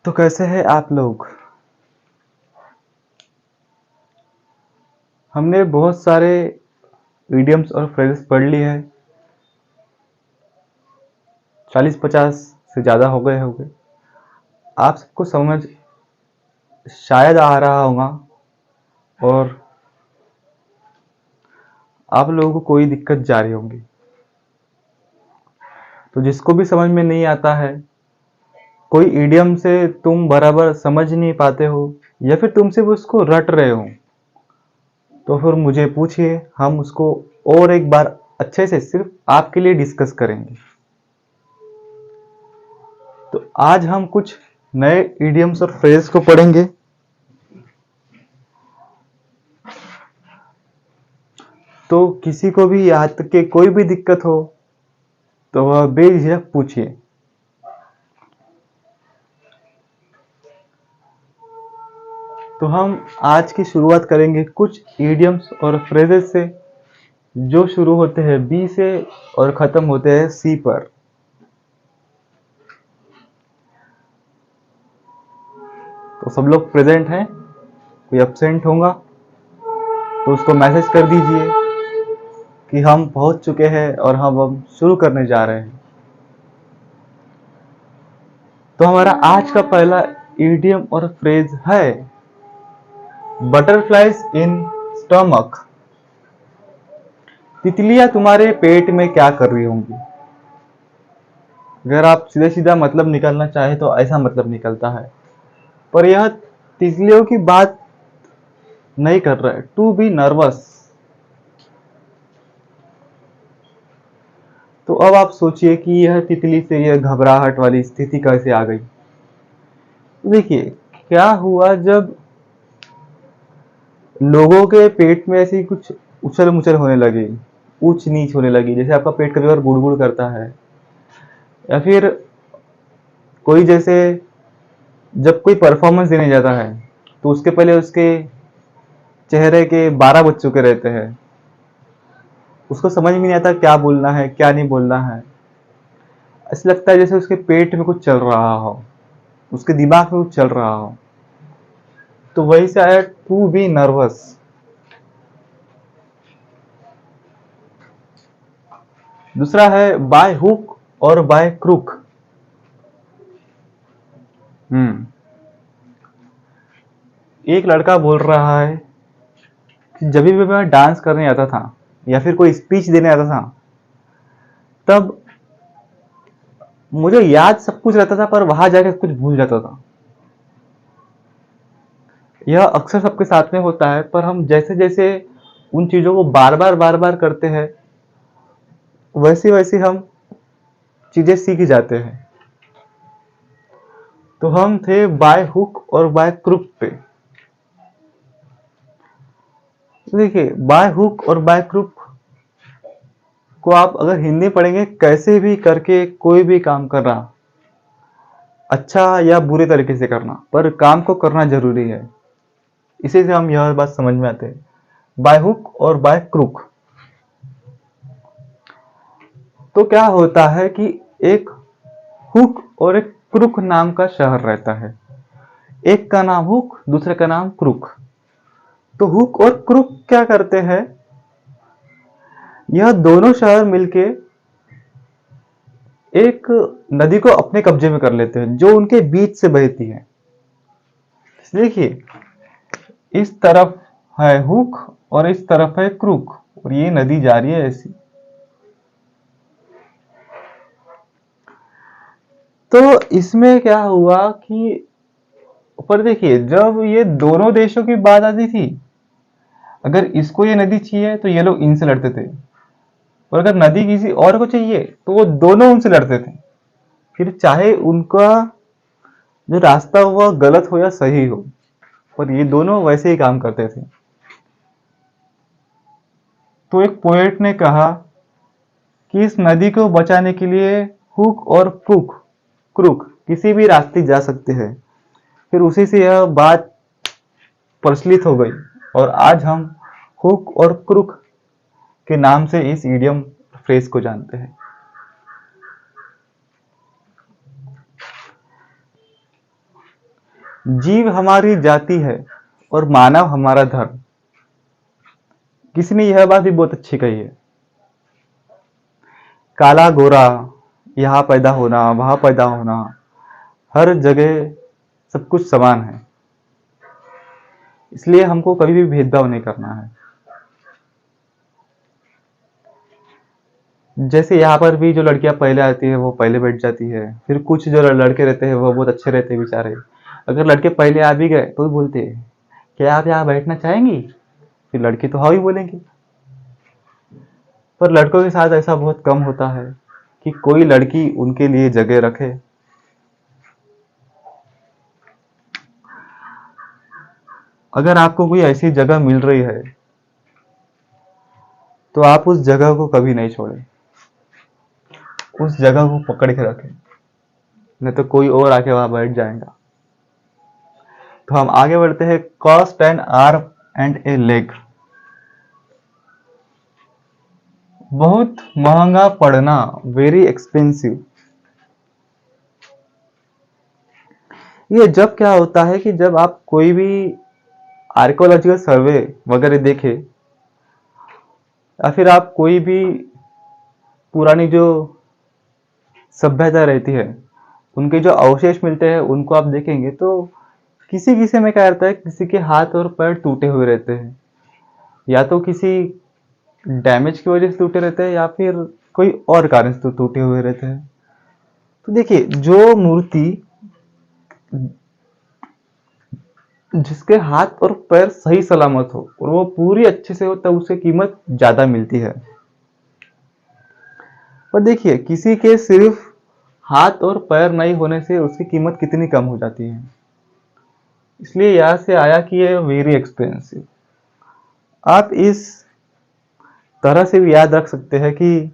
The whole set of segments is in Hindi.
तो कैसे हैं आप लोग। हमने बहुत सारे इडियम्स और फ्रेजेस पढ़ लिए हैं। 40-50 से ज़्यादा हो गए होंगे। आप सबको समझ शायद आ रहा होगा और आप लोगों को कोई दिक्कत जा रही होंगी। तो जिसको भी समझ में नहीं आता है, कोई इडियम से तुम बराबर समझ नहीं पाते हो या फिर तुम सिर्फ उसको रट रहे हो, तो फिर मुझे पूछिए, हम उसको और एक बार अच्छे से सिर्फ आपके लिए डिस्कस करेंगे। तो आज हम कुछ नए इडियम्स और फ्रेज को पढ़ेंगे। तो किसी को भी यहाँ तक के कोई भी दिक्कत हो तो वह बेझिझक पूछिए। तो हम आज की शुरुआत करेंगे कुछ इडियम्स और फ्रेजेस से जो शुरू होते हैं बी से और खत्म होते हैं सी पर। तो सब लोग प्रेजेंट हैं, कोई एब्सेंट होगा तो उसको मैसेज कर दीजिए कि हम पहुंच चुके हैं और हम शुरू करने जा रहे हैं। तो हमारा आज का पहला इडियम और फ्रेज है बटरफ्लाइज इन स्टमक। तितलियां तुम्हारे पेट में क्या कर रही होंगी। अगर आप सीधा सीधा मतलब निकालना चाहे तो ऐसा मतलब निकलता है, पर यह तितलियों की बात नहीं कर रहा है। To be nervous. तो अब आप सोचिए कि यह तितली से यह घबराहट वाली स्थिति कैसे आ गई। देखिए क्या हुआ, जब लोगों के पेट में ऐसी कुछ उछल मुछल होने लगी, ऊंच नीच होने लगी, जैसे आपका पेट कभी बार गुड़ गुड़ करता है, या फिर कोई जैसे जब कोई परफॉर्मेंस देने जाता है तो उसके पहले उसके चेहरे के 12 बज चुके रहते हैं, उसको समझ में नहीं आता क्या बोलना है क्या नहीं बोलना है। ऐसा लगता है जैसे उसके पेट में कुछ चल रहा हो, उसके दिमाग में कुछ चल रहा हो। तो वही से आया टू बी नर्वस। दूसरा है बाय हुक और बाय क्रुक। हम्म एक लड़का बोल रहा है कि जब भी मैं डांस करने आता था या फिर कोई स्पीच देने आता था, तब मुझे याद सब कुछ रहता था पर वहां जाकर कुछ भूल जाता था। यह अक्सर सबके साथ में होता है, पर हम जैसे जैसे उन चीजों को बार बार करते हैं, वैसे वैसे हम चीजें सीख जाते हैं। तो हम थे बाय हुक और बाय क्रुक पे। देखिए बाय हुक और बाय क्रुक को आप अगर हिंदी पढ़ेंगे, कैसे भी करके कोई भी काम करना, अच्छा या बुरे तरीके से करना, पर काम को करना जरूरी है। इसी से हम यह बात समझ में आते हैं, बाय हुक और बाय क्रुक। तो क्या होता है कि एक हुक और एक क्रुक नाम का शहर रहता है। एक का नाम हुक, दूसरे का नाम क्रुक। तो हुक और क्रुक क्या करते हैं, यह दोनों शहर मिलके एक नदी को अपने कब्जे में कर लेते हैं जो उनके बीच से बहती है। देखिए इस तरफ है हुक और इस तरफ है क्रुक, और ये नदी जा रही है ऐसी। तो इसमें क्या हुआ कि ऊपर देखिए, जब ये दोनों देशों की बात आती थी, अगर इसको ये नदी चाहिए तो ये लोग इनसे लड़ते थे, और अगर नदी किसी और को चाहिए तो वो दोनों उनसे लड़ते थे। फिर चाहे उनका जो रास्ता हुआ गलत हो या सही हो, पर ये दोनों वैसे ही काम करते थे। तो एक पोएट ने कहा कि इस नदी को बचाने के लिए हुक और क्रुक किसी भी रास्ते जा सकते हैं। फिर उसी से यह बात प्रचलित हो गई और आज हम हुक और क्रुक के नाम से इस इडियम फ्रेज को जानते हैं। जीव हमारी जाति है और मानव हमारा धर्म। किसी ने यह बात भी बहुत अच्छी कही है। काला गोरा, यहाँ पैदा होना वहां पैदा होना, हर जगह सब कुछ समान है, इसलिए हमको कभी भी भेदभाव नहीं करना है। जैसे यहाँ पर भी जो लड़कियां पहले आती है वो पहले बैठ जाती है, फिर कुछ जो लड़के रहते हैं वो बहुत अच्छे रहते हैं बेचारे, अगर लड़के पहले आ भी गए तो भी बोलते हैं क्या आप यहाँ बैठना चाहेंगी, फिर लड़की तो हाँ ही बोलेंगी। पर लड़कों के साथ ऐसा बहुत कम होता है कि कोई लड़की उनके लिए जगह रखे। अगर आपको कोई ऐसी जगह मिल रही है तो आप उस जगह को कभी नहीं छोड़ें, उस जगह को पकड़ के रखें, नहीं तो कोई और आके वहां बैठ जाएगा। तो हम आगे बढ़ते हैं। Cost N arm and A leg. बहुत महंगा पड़ना, वेरी एक्सपेंसिव। ये जब क्या होता है कि जब आप कोई भी आर्कोलॉजिकल सर्वे वगैरह देखे, या फिर आप कोई भी पुरानी जो सभ्यता रहती है उनके जो अवशेष मिलते हैं उनको आप देखेंगे तो किसी किसी में क्या रहता है, किसी के हाथ और पैर टूटे हुए रहते हैं, या तो किसी डैमेज की वजह से टूटे रहते हैं या फिर कोई और कारण से टूटे हुए रहते हैं। तो देखिए, जो मूर्ति जिसके हाथ और पैर सही सलामत हो और वो पूरी अच्छे से हो तब उसकी कीमत ज्यादा मिलती है। पर देखिए, किसी के सिर्फ हाथ और पैर नहीं होने से उसकी कीमत कितनी कम हो जाती है। इसलिए यहां से आया कि ये वेरी एक्सपेंसिव। आप इस तरह से भी याद रख सकते हैं कि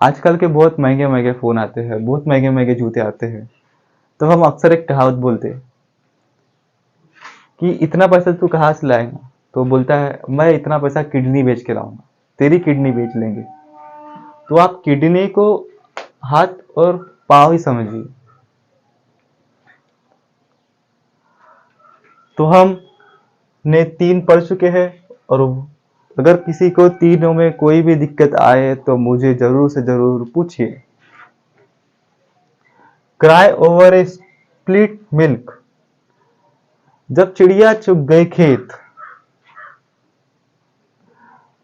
आजकल के बहुत महंगे महंगे फोन आते हैं, बहुत महंगे महंगे जूते आते हैं, तो हम अक्सर एक कहावत बोलते हैं कि इतना पैसा तू कहाँ से लाएगा, तो बोलता है मैं इतना पैसा किडनी बेच के लाऊंगा, तेरी किडनी बेच लेंगे। तो आप किडनी को हाथ और पांव ही समझिए। तो हम ने 3 पढ़ चुके हैं, और अगर किसी को तीनों में कोई भी दिक्कत आए तो मुझे जरूर से जरूर पूछिए। क्राई ओवर ए स्प्लिट मिल्क। जब चिड़िया चुग गई खेत।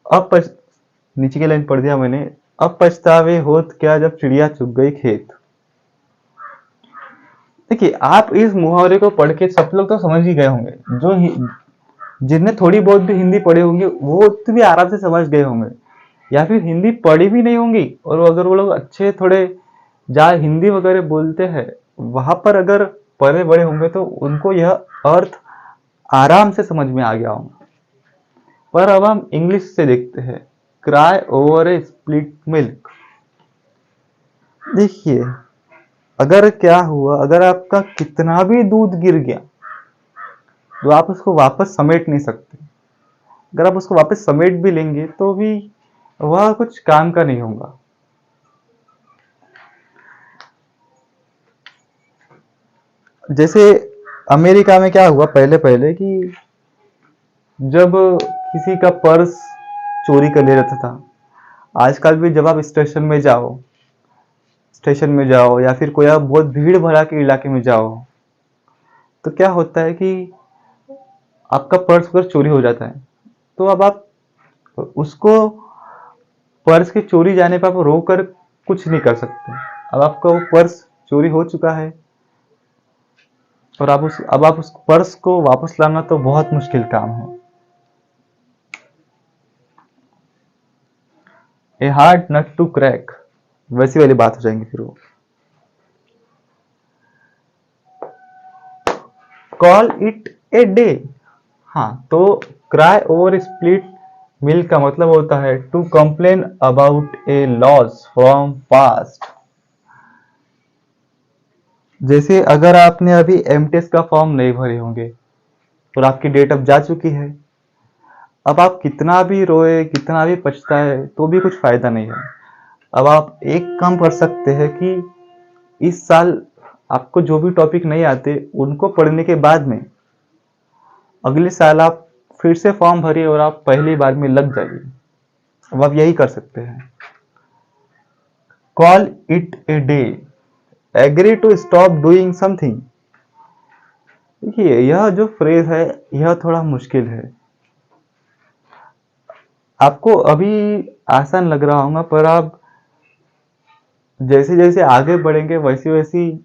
अब नीचे की लाइन पढ़ दिया मैंने। अब पछतावे होत क्या जब चिड़िया चुग गई खेत। देखिए, आप इस मुहावरे को पढ़ के सब लोग तो समझ ही गए होंगे, जो जिनने थोड़ी बहुत भी हिंदी पढ़ी होंगी वो तो भी आराम से समझ गए होंगे, या फिर हिंदी पढ़ी भी नहीं होंगी और अगर वो लोग अच्छे थोड़े जहाँ हिंदी वगैरह बोलते हैं वहां पर अगर पढ़े बड़े होंगे तो उनको यह अर्थ आराम से समझ में आ गया होगा। पर अब हम इंग्लिश से देखते हैं। क्राई ओवर ए स्प्लिट मिल्क। देखिए, अगर क्या हुआ, अगर आपका कितना भी दूध गिर गया तो आप उसको वापस समेट नहीं सकते। अगर आप उसको वापस समेट भी लेंगे तो भी वह कुछ काम का नहीं होगा। जैसे अमेरिका में क्या हुआ पहले पहले कि जब किसी का पर्स चोरी कर ले जाता था, आजकल भी जब आप स्टेशन में जाओ या फिर कोई आप बहुत भीड़ भड़ा के इलाके में जाओ तो क्या होता है कि आपका पर्स अगर चोरी हो जाता है तो अब आप उसको पर्स के चोरी जाने पर आप रोक कर कुछ नहीं कर सकते। अब आपका वो पर्स चोरी हो चुका है और अब आप उस पर्स को वापस लाना तो बहुत मुश्किल काम है। A hard nut to crack, वैसी वाली बात हो जाएंगी फिर वो। Call it a day. हाँ, तो क्राई ओवर स्प्लिट मिल्क का मतलब होता है to complain about a loss from past. जैसे अगर आपने अभी एमटेस का फॉर्म नहीं भरे होंगे और आपकी डेट अब जा चुकी है, अब आप कितना भी रोए कितना भी पछताए तो भी कुछ फायदा नहीं है। अब आप एक काम कर सकते हैं कि इस साल आपको जो भी टॉपिक नहीं आते उनको पढ़ने के बाद में अगले साल आप फिर से फॉर्म भरिए और आप पहली बार में लग जाइए। अब आप यही कर सकते हैं। Call it a day, agree to stop doing something. देखिए यह जो फ्रेज है यह थोड़ा मुश्किल है, आपको अभी आसान लग रहा होगा, पर आप जैसे जैसे आगे बढ़ेंगे वैसे वैसे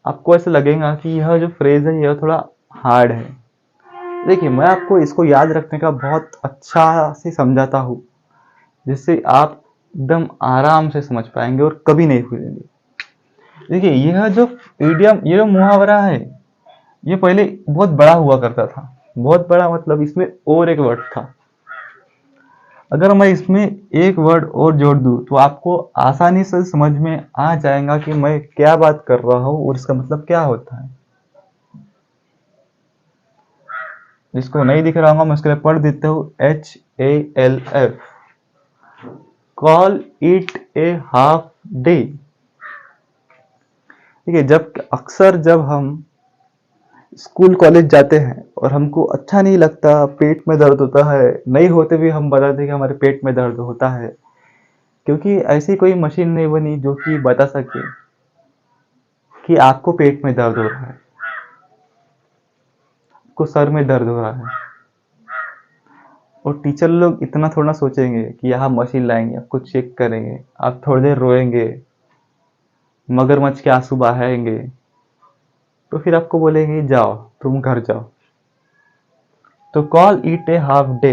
आपको ऐसा लगेगा कि यह जो फ्रेज है यह थोड़ा हार्ड है। देखिए मैं आपको इसको याद रखने का बहुत अच्छा से समझाता हूँ, जिससे आप एकदम आराम से समझ पाएंगे और कभी नहीं भूलेंगे। देखिए यह जो इडियम, ये जो मुहावरा है, ये पहले बहुत बड़ा हुआ करता था। बहुत बड़ा मतलब इसमें और एक वर्ड था। अगर मैं इसमें एक वर्ड और जोड़ दूं तो आपको आसानी से समझ में आ जाएगा कि मैं क्या बात कर रहा हूं और इसका मतलब क्या होता है। जिसको नहीं दिख रहा होगा मैं उसके लिए पढ़ देता हूँ। HALF, call it A half day. ठीक है, जब हम स्कूल कॉलेज जाते हैं और हमको अच्छा नहीं लगता, पेट में दर्द होता है, नहीं होते भी हम बताते कि हमारे पेट में दर्द होता है, क्योंकि ऐसी कोई मशीन नहीं बनी जो कि बता सके कि आपको पेट में दर्द हो रहा है, आपको सर में दर्द हो रहा है। और टीचर लोग इतना थोड़ा सोचेंगे कि यहाँ मशीन लाएंगे, आपको चेक करेंगे, आप थोड़ी देर रोएंगे, मगरमच्छ के आंसू बहाएंगे, तो फिर आपको बोलेंगे जाओ तुम घर जाओ। तो call it A half day,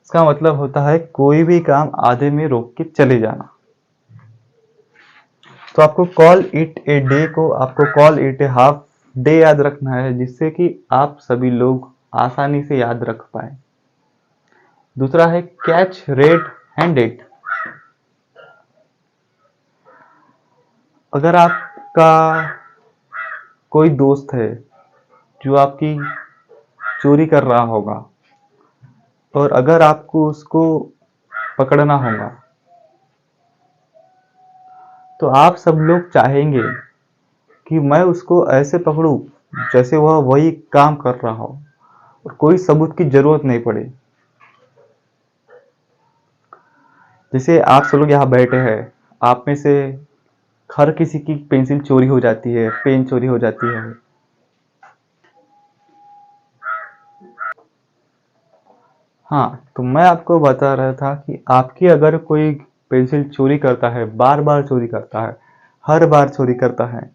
इसका मतलब होता है कोई भी काम आधे में रोक के चले जाना। तो आपको कॉल इट ए डे को आपको call it A half day याद रखना है, जिससे कि आप सभी लोग आसानी से याद रख पाए। दूसरा है कैच रेड हैंडेड। अगर आपका कोई दोस्त है जो आपकी चोरी कर रहा होगा और अगर आपको उसको पकड़ना होगा, तो आप सब लोग चाहेंगे कि मैं उसको ऐसे पकड़ूं जैसे वह वही काम कर रहा हो और कोई सबूत की जरूरत नहीं पड़े। जैसे आप सब लोग यहाँ बैठे हैं, आप में से हर किसी की पेंसिल चोरी हो जाती है, पेन चोरी हो जाती है। हाँ, तो मैं आपको बता रहा था कि आपकी अगर कोई पेंसिल चोरी करता है, बार बार चोरी करता है, हर बार चोरी करता है,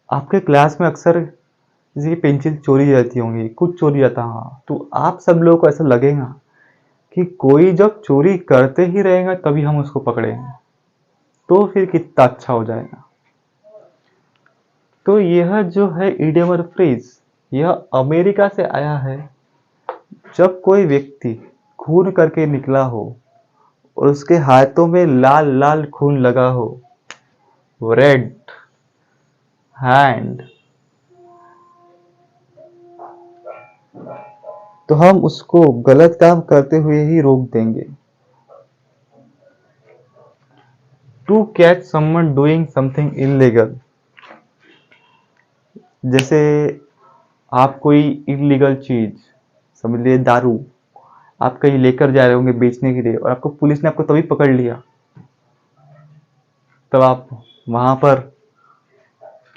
आपके क्लास में अक्सर किसी की पेंसिल चोरी जाती होंगी, कुछ चोरी जाता, हाँ, तो आप सब लोगों को ऐसा लगेगा कि कोई जब चोरी करते ही रहेगा तभी हम उसको पकड़ेंगे, तो फिर कितना अच्छा हो जाएगा। तो यह जो है इडियम और फ्रेज, यह अमेरिका से आया है। जब कोई व्यक्ति खून करके निकला हो और उसके हाथों में लाल लाल खून लगा हो, रेड हैंड, तो हम उसको गलत काम करते हुए ही रोक देंगे। To catch someone doing something illegal, जैसे आप कोई इलीगल चीज, समझ लीजिए दारू, आप कहीं लेकर जा रहे होंगे बेचने के लिए और आपको पुलिस ने आपको तभी पकड़ लिया, तब आप वहां पर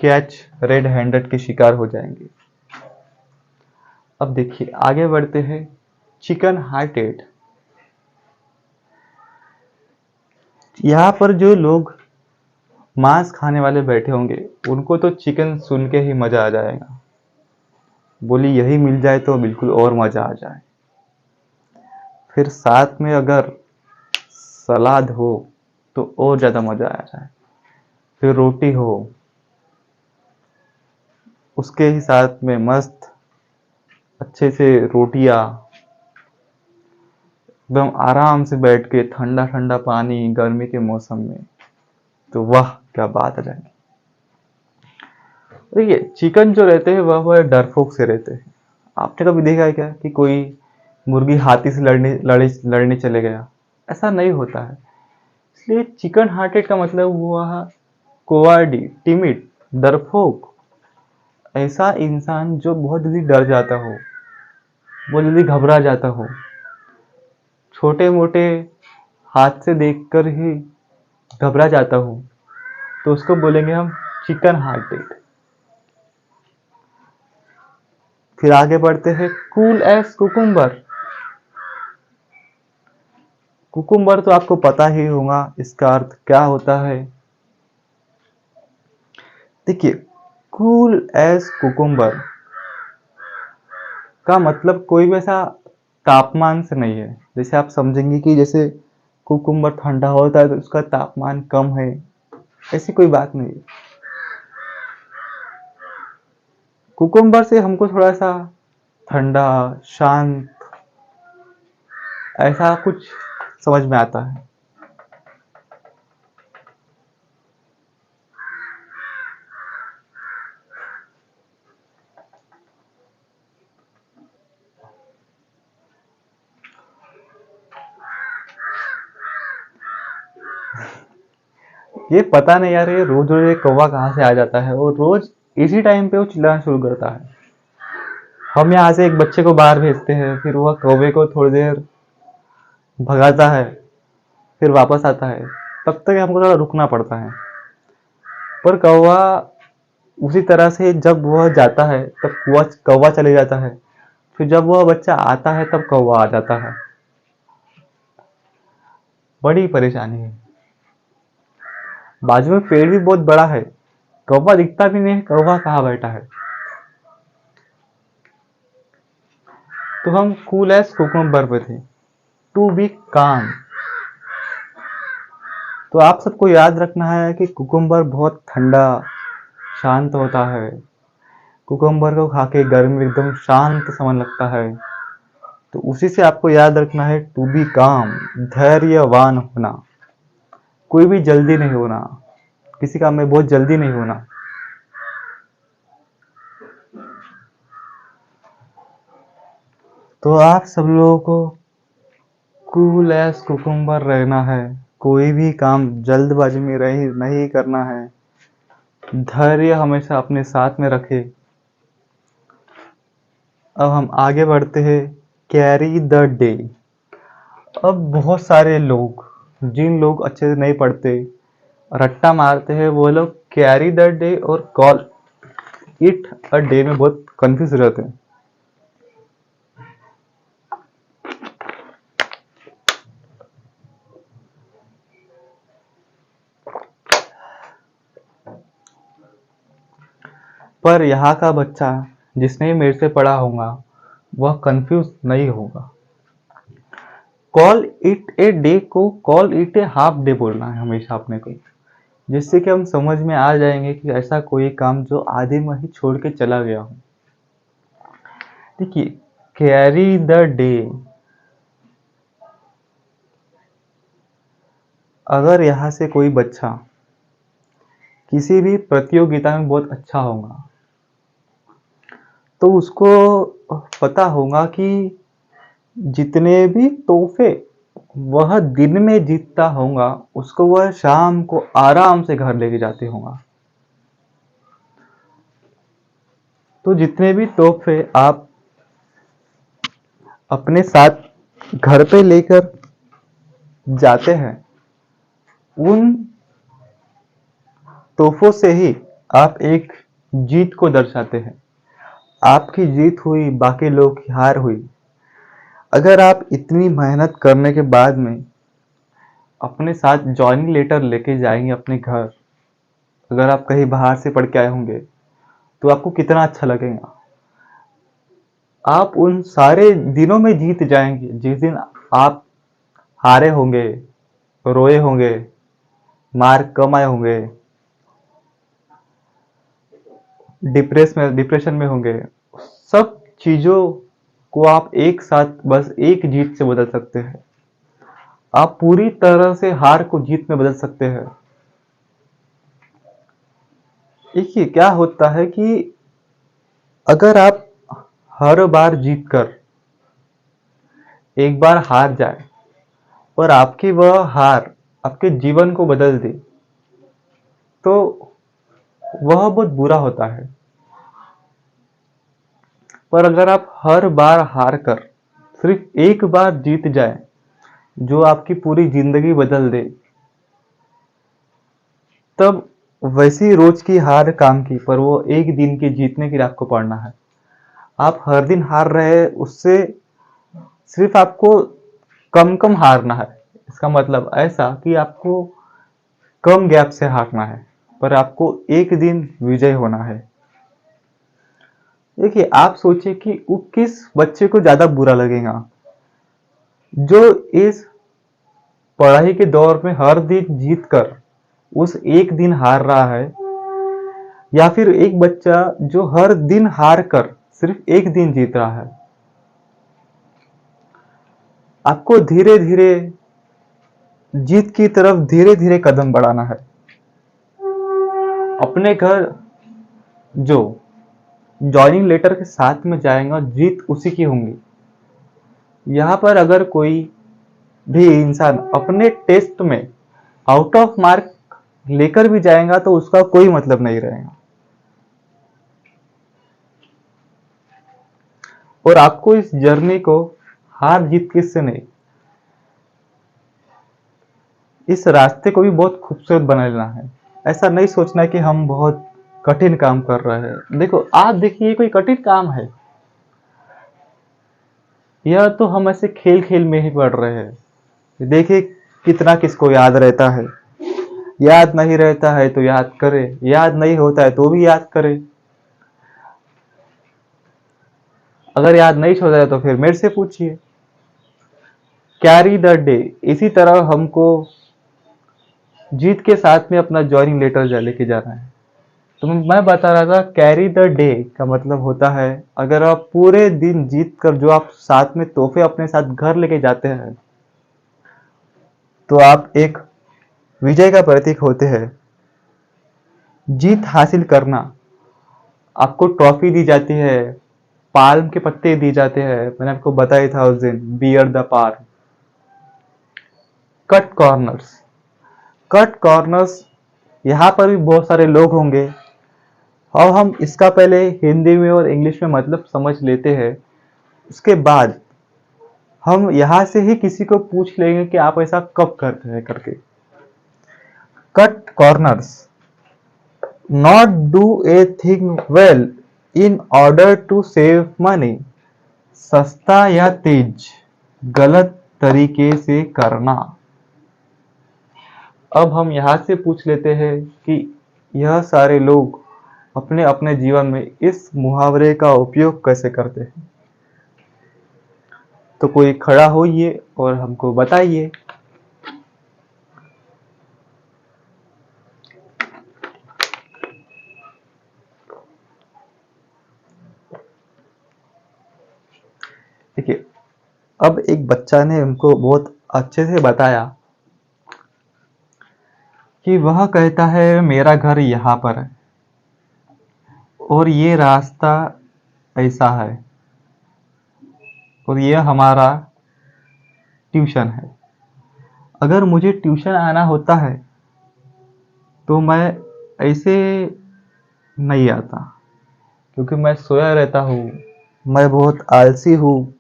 कैच रेड हैंडेड के शिकार हो जाएंगे। अब देखिए आगे बढ़ते हैं। चिकन हार्टेड, यहाँ पर जो लोग मांस खाने वाले बैठे होंगे उनको तो चिकन सुन के ही मजा आ जाएगा, बोली यही मिल जाए तो बिल्कुल और मजा आ जाए। फिर साथ में अगर सलाद हो तो और ज्यादा मजा आ जाए, फिर रोटी हो उसके ही साथ में मस्त अच्छे से रोटियां, एकदम आराम से बैठ के ठंडा ठंडा पानी गर्मी के मौसम में, तो वाह क्या बात आ जाएगी। देखिए चिकन जो रहते हैं वह डरपोक से रहते हैं। आपने कभी देखा है क्या कि कोई मुर्गी हाथी से लड़ने चले गया? ऐसा नहीं होता है। इसलिए चिकन हार्टेड का मतलब हुआ कोवार्डी, टिमिड, डरपोक, ऐसा इंसान जो बहुत जल्दी डर जाता हो, बहुत जल्दी घबरा जाता हो, छोटे मोटे हादसे देखकर ही घबरा जाता हो, तो उसको बोलेंगे हम चिकन हार्टेड। फिर आगे बढ़ते हैं, कूल एज कुकुम्बर। कुकुम्बर तो आपको पता ही होगा इसका अर्थ क्या होता है। देखिए, कूल एज कुकुम्बर का मतलब कोई भी ऐसा तापमान से नहीं है। जैसे आप समझेंगे कि जैसे कुकुम्बर ठंडा होता है तो उसका तापमान कम है, ऐसी कोई बात नहीं है। कुकुम्बर से हमको थोड़ा सा ठंडा, शांत, ऐसा कुछ समझ में आता है। ये पता नहीं यार, ये रोज रोज ये कौवा कहाँ से आ जाता है और रोज इसी टाइम पे वो चिल्लाना शुरू करता है। हम यहाँ से एक बच्चे को बाहर भेजते हैं, फिर वह कौवे को थोड़ी देर भगाता है, फिर वापस आता है, तब तक हमको थोड़ा रुकना पड़ता है। पर कौवा उसी तरह से जब वह जाता है तब कौवा चले जाता है, फिर जब वह बच्चा आता है तब कौवा आ जाता है। बड़ी परेशानी है। बाजू में पेड़ भी बहुत बड़ा है, कौवा दिखता भी नहीं है, कौवा कहाँ बैठा है। तो हम कूल एज कुकुम्बर पे थे, टू बी काम। तो आप सबको याद रखना है कि कुकुम्बर बहुत ठंडा, शांत होता है। कुकुम्बर को खा के गर्मी में एकदम शांत समझ लगता है। तो उसी से आपको याद रखना है टू बी काम, धैर्यवान होना, कोई भी जल्दी नहीं होना, किसी काम में बहुत जल्दी नहीं होना। तो आप सब लोगों को कूल एज कुकुम्बर रहना है, कोई भी काम जल्दबाजी में नहीं करना है, धैर्य हमेशा अपने साथ में रखे। अब हम आगे बढ़ते हैं, कैरी द डे। अब बहुत सारे लोग, जिन लोग अच्छे से नहीं पढ़ते, रट्टा मारते हैं, वो लोग कैरी द डे और कॉल इट अ डे में बहुत कंफ्यूज रहते हैं। पर यहाँ का बच्चा जिसने मेरे से पढ़ा होगा वह कंफ्यूज नहीं होगा। कॉल इट ए डे को call it A half day बोलना है हमेशा अपने को, जिससे कि हम समझ में आ जाएंगे कि ऐसा कोई काम जो आधे में ही छोड़ के चला गया हो। देखिए, कैरी द डे, अगर यहाँ से कोई बच्चा किसी भी प्रतियोगिता में बहुत अच्छा होगा तो उसको पता होगा कि जितने भी तोहफे वह दिन में जीतता होगा उसको वह शाम को आराम से घर लेके जाते होगा। तो जितने भी तोहफे आप अपने साथ घर पे लेकर जाते हैं, उन तोहफों से ही आप एक जीत को दर्शाते हैं। आपकी जीत हुई, बाकी लोग की हार हुई। अगर आप इतनी मेहनत करने के बाद में अपने साथ जॉइनिंग लेटर लेके जाएंगे अपने घर, अगर आप कहीं बाहर से पढ़ के आए होंगे तो आपको कितना अच्छा लगेगा। आप उन सारे दिनों में जीत जाएंगे जिस दिन आप हारे होंगे, रोए होंगे, मार्क कम आए होंगे, डिप्रेशन में होंगे। सब चीजों को आप एक साथ बस एक जीत से बदल सकते हैं। आप पूरी तरह से हार को जीत में बदल सकते हैं। देखिए क्या होता है कि अगर आप हर बार जीत कर एक बार हार जाए और आपकी वह हार आपके जीवन को बदल दे, तो वह बहुत बुरा होता है। पर अगर आप हर बार हार कर सिर्फ एक बार जीत जाए, जो आपकी पूरी जिंदगी बदल दे, तब वैसी रोज की हार काम की, पर वो एक दिन की जीतने के लिए आपको पढ़ना है। आप हर दिन हार रहे हैं, उससे सिर्फ आपको कम कम हारना है। इसका मतलब ऐसा कि आपको कम गैप से हारना है, पर आपको एक दिन विजय होना है। देखिए, आप सोचिए कि वो किस बच्चे को ज्यादा बुरा लगेगा, जो इस पढ़ाई के दौर में हर दिन जीत कर उस एक दिन हार रहा है, या फिर एक बच्चा जो हर दिन हार कर सिर्फ एक दिन जीत रहा है। आपको धीरे धीरे जीत की तरफ धीरे धीरे कदम बढ़ाना है। अपने घर जो जॉइनिंग लेटर के साथ में जाएंगे, जीत उसी की होंगी। यहाँ पर अगर कोई भी इंसान अपने टेस्ट में आउट ऑफ मार्क लेकर भी जाएगा तो उसका कोई मतलब नहीं रहेगा। और आपको इस जर्नी को हार जीत किससे नहीं, इस रास्ते को भी बहुत खूबसूरत बना लेना है। ऐसा नहीं सोचना कि हम बहुत कठिन काम कर रहे हैं। देखो, आप देखिए, कोई कठिन काम है, यह तो हम ऐसे खेल खेल में ही पढ़ रहे हैं। देखिए कितना किसको याद रहता है, याद नहीं रहता है तो याद करे, याद नहीं होता है तो भी याद करे। अगर याद नहीं होता है तो फिर मेरे से पूछिए। कैरी द डे, इसी तरह हमको जीत के साथ में अपना ज्वाइनिंग लेटर लेके जाना है। तो मैं बता रहा था, कैरी द डे का मतलब होता है, अगर आप पूरे दिन जीत कर जो आप साथ में तोहफे अपने साथ घर लेके जाते हैं, तो आप एक विजय का प्रतीक होते हैं। जीत हासिल करना, आपको ट्रॉफी दी जाती है, पाल्म के पत्ते दिए जाते हैं, मैंने आपको बताया था उस दिन, bear the par. Cut corners, cut corners, यहाँ पर भी बहुत सारे लोग होंगे, और हम इसका पहले हिंदी में और इंग्लिश में मतलब समझ लेते हैं। उसके बाद हम यहाँ से ही किसी को पूछ लेंगे कि आप ऐसा कब करते हैं करके। Cut corners, not do a thing well in order to save money, सस्ता या तेज, गलत तरीके से करना। अब हम यहाँ से पूछ लेते हैं कि यह सारे लोग अपने अपने जीवन में इस मुहावरे का उपयोग कैसे करते हैं। तो कोई खड़ा होइए और हमको बताइए। देखिए, अब एक बच्चा ने हमको बहुत अच्छे से बताया कि वह कहता है मेरा घर यहाँ पर है और ये रास्ता ऐसा है और यह हमारा ट्यूशन है। अगर मुझे ट्यूशन आना होता है तो मैं ऐसे नहीं आता, क्योंकि मैं सोया रहता हूँ, मैं बहुत आलसी हूँ,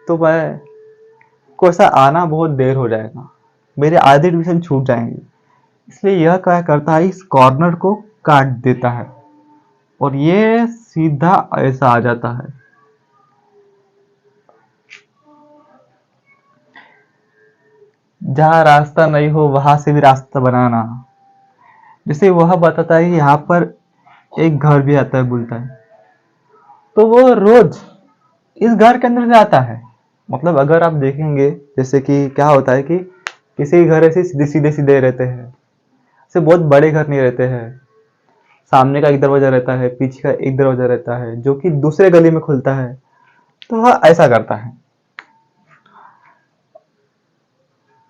तो मैं को ऐसा आना बहुत देर हो जाएगा, मेरे आधे ट्यूशन छूट जाएंगे। इसलिए यह क्या करता है, इस कॉर्नर को काट देता है और ये सीधा ऐसा आ जाता है। जहां रास्ता नहीं हो वहां से भी रास्ता बनाना। जैसे वह बताता है कि यहाँ पर एक घर भी आता है, बोलता है, तो वो रोज इस घर के अंदर से आता है। मतलब अगर आप देखेंगे, जैसे कि क्या होता है कि किसी के घर ऐसे सीधे सीधे सीधे रहते हैं, ऐसे बहुत बड़े घर नहीं रहते हैं, सामने का एक दरवाजा रहता है, पीछे का एक दरवाजा रहता है जो कि दूसरे गली में खुलता है, तो वह ऐसा करता है।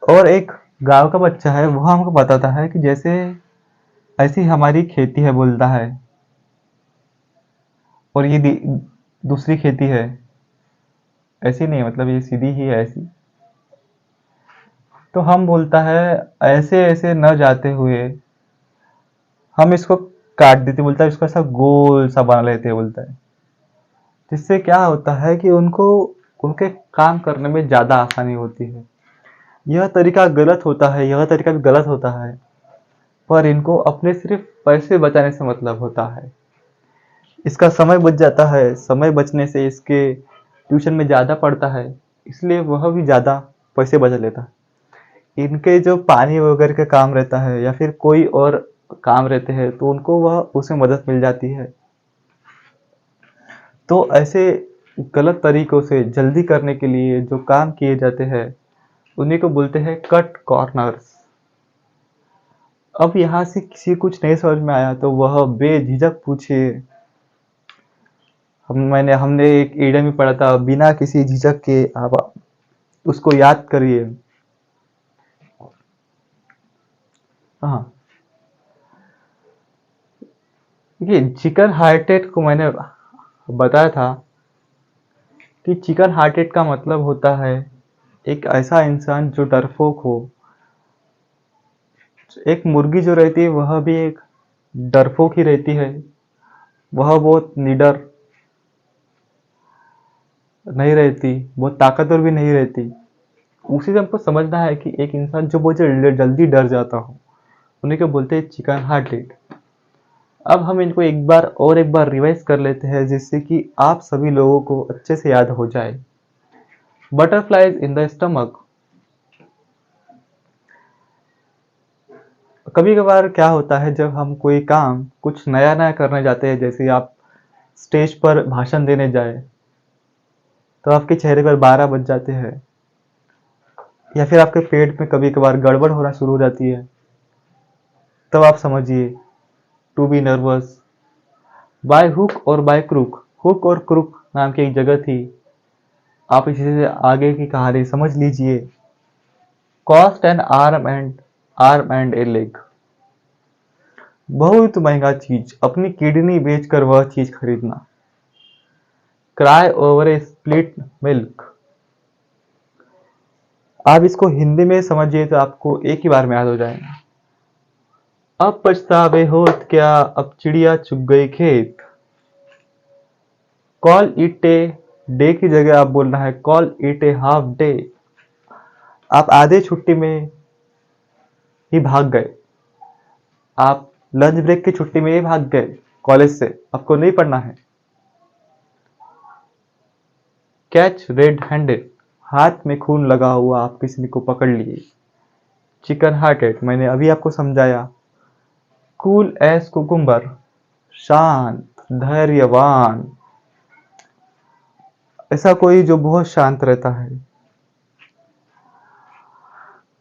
और एक गांव का बच्चा है, वह हमको बताता है कि जैसे ऐसी हमारी खेती है, बोलता है, और ये दूसरी खेती है, ऐसी नहीं, मतलब ये सीधी ही है ऐसी। तो हम बोलता है ऐसे ऐसे न जाते हुए हम इसको काट देते, बोलता है इसको ऐसा गोल सा बना लेते बोलता है। जिससे क्या होता है कि उनको उनके काम करने में ज़्यादा आसानी होती है। यह तरीका गलत होता है, यह तरीका भी गलत होता है, पर इनको अपने सिर्फ पैसे बचाने से मतलब होता है। इसका समय बच जाता है, समय बचने से इसके ट्यूशन में ज़्यादा पड़ता है, इसलिए वह भी ज़्यादा पैसे बचा लेता है। इनके जो पानी वगैरह का काम रहता है या फिर कोई और काम रहते हैं तो उनको वह उसमें मदद मिल जाती है। तो ऐसे गलत तरीकों से जल्दी करने के लिए जो काम किए जाते हैं उन्हीं को बोलते हैं कट कॉर्नर्स। अब यहाँ से किसी कुछ नहीं समझ में आया तो वह बेझिझक पूछे। हमने एक ईडियम में पढ़ा था, बिना किसी झिझक के आप उसको याद करिए। हाँ, ये चिकन हार्टेड को मैंने बताया था कि चिकन हार्टेड का मतलब होता है एक ऐसा इंसान जो डरपोक हो। एक मुर्गी जो रहती है वह भी एक डरपोक ही रहती है, वह बहुत निडर नहीं रहती, बहुत ताकतवर भी नहीं रहती। उसी से हमको समझना है कि एक इंसान जो बहुत जल्दी डर जाता हो उन्हीं को बोलते हैं चिकन हार्टेड। अब हम इनको एक बार रिवाइज कर लेते हैं जिससे कि आप सभी लोगों को अच्छे से याद हो जाए। Butterflies in the stomach. कभी कभार क्या होता है जब हम कोई काम कुछ नया नया करने जाते हैं, जैसे आप स्टेज पर भाषण देने जाए तो आपके चेहरे पर 12 बज जाते हैं, या फिर आपके पेट में कभी कभार गड़बड़ होना शुरू हो जाती है, तब आप समझिए to be nervous. By hook और बाय क्रुक, हुक और क्रुक नाम की एक जगह थी, आप इसी से आगे की कहानी समझ लीजिए। Cost N arm and A leg. बहुत महंगा चीज, अपनी किडनी बेचकर वह चीज खरीदना। क्राई ओवर ए स्प्लिट मिल्क। आप इसको हिंदी में समझिए तो आपको एक ही बार में याद हो जाएगा। अब पछतावे होत क्या, अब चिड़िया चुग गई खेत। कॉल इट ए डे की जगह आप बोलना है call it A half day. आप आधे छुट्टी में ही भाग गए, आप लंच ब्रेक की छुट्टी में ही भाग गए कॉलेज से, आपको नहीं पढ़ना है। कैच रेड हैंडेड, हाथ में खून लगा हुआ आप किसी को पकड़ लिए। चिकन हार्टेड, मैंने अभी आपको समझाया। कूल एस कुकुम्बर, शांत धैर्यवान, ऐसा कोई जो बहुत शांत रहता है।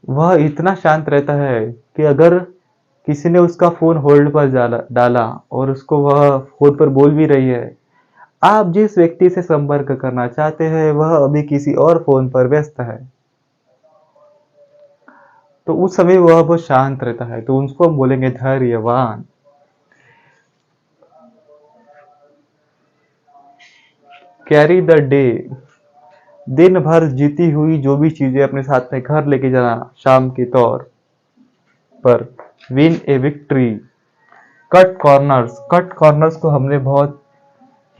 वह इतना शांत रहता है कि अगर किसी ने उसका फोन होल्ड पर डाला और उसको वह फोन पर बोल भी रही है, आप जिस व्यक्ति से संपर्क करना चाहते हैं वह अभी किसी और फोन पर व्यस्त है, तो उस समय वह बहुत शांत रहता है, तो उसको हम बोलेंगे धैर्यवान। कैरी द डे, दिन भर जीती हुई जो भी चीजें अपने साथ में घर लेके जाना शाम के तौर पर। विन ए victory. Cut corners, cut corners को हमने बहुत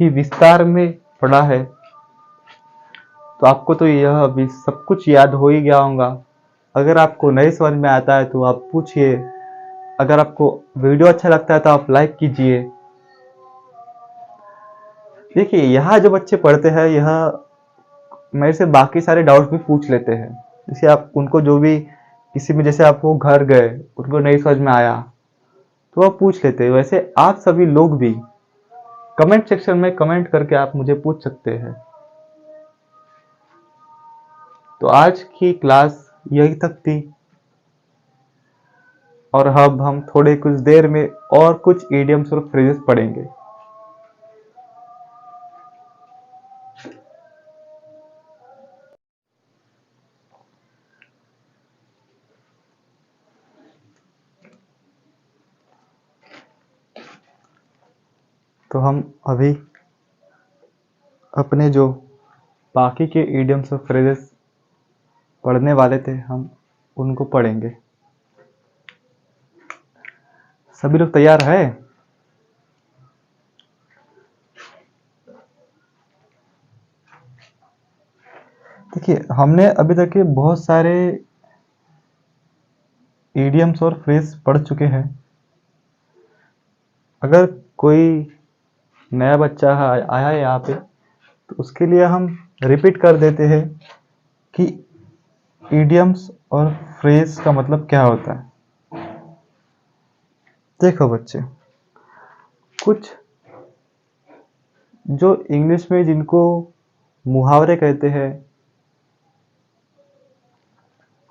ही विस्तार में पढ़ा है, तो आपको तो यह अभी सब कुछ याद हो ही गया होगा। अगर आपको नहीं समझ में आता है तो आप पूछिए। अगर आपको वीडियो अच्छा लगता है तो आप लाइक कीजिए। देखिए यहाँ जो बच्चे पढ़ते हैं यह मेरे से बाकी सारे डाउट्स भी पूछ लेते हैं। जैसे आप उनको जो भी किसी में, जैसे आप वो घर गए उनको नहीं समझ में आया तो वो पूछ लेते हैं। वैसे आप सभी लोग भी कमेंट सेक्शन में कमेंट करके आप मुझे पूछ सकते हैं। तो आज की क्लास यही तक थी, और अब हम थोड़े कुछ देर में और कुछ इडियम्स और फ्रेजेस पढ़ेंगे। तो हम अभी अपने जो बाकी के इडियम्स और फ्रेजेस पढ़ने वाले थे, हम उनको पढ़ेंगे। सभी लोग तैयार है? देखिए, हमने अभी तक के बहुत सारे इडियम्स और फ्रेज पढ़ चुके हैं। अगर कोई नया बच्चा आया है यहाँ पे, तो उसके लिए हम रिपीट कर देते हैं कि इडियम्स और फ्रेज का मतलब क्या होता है। देखो बच्चे, कुछ जो इंग्लिश में जिनको मुहावरे कहते हैं,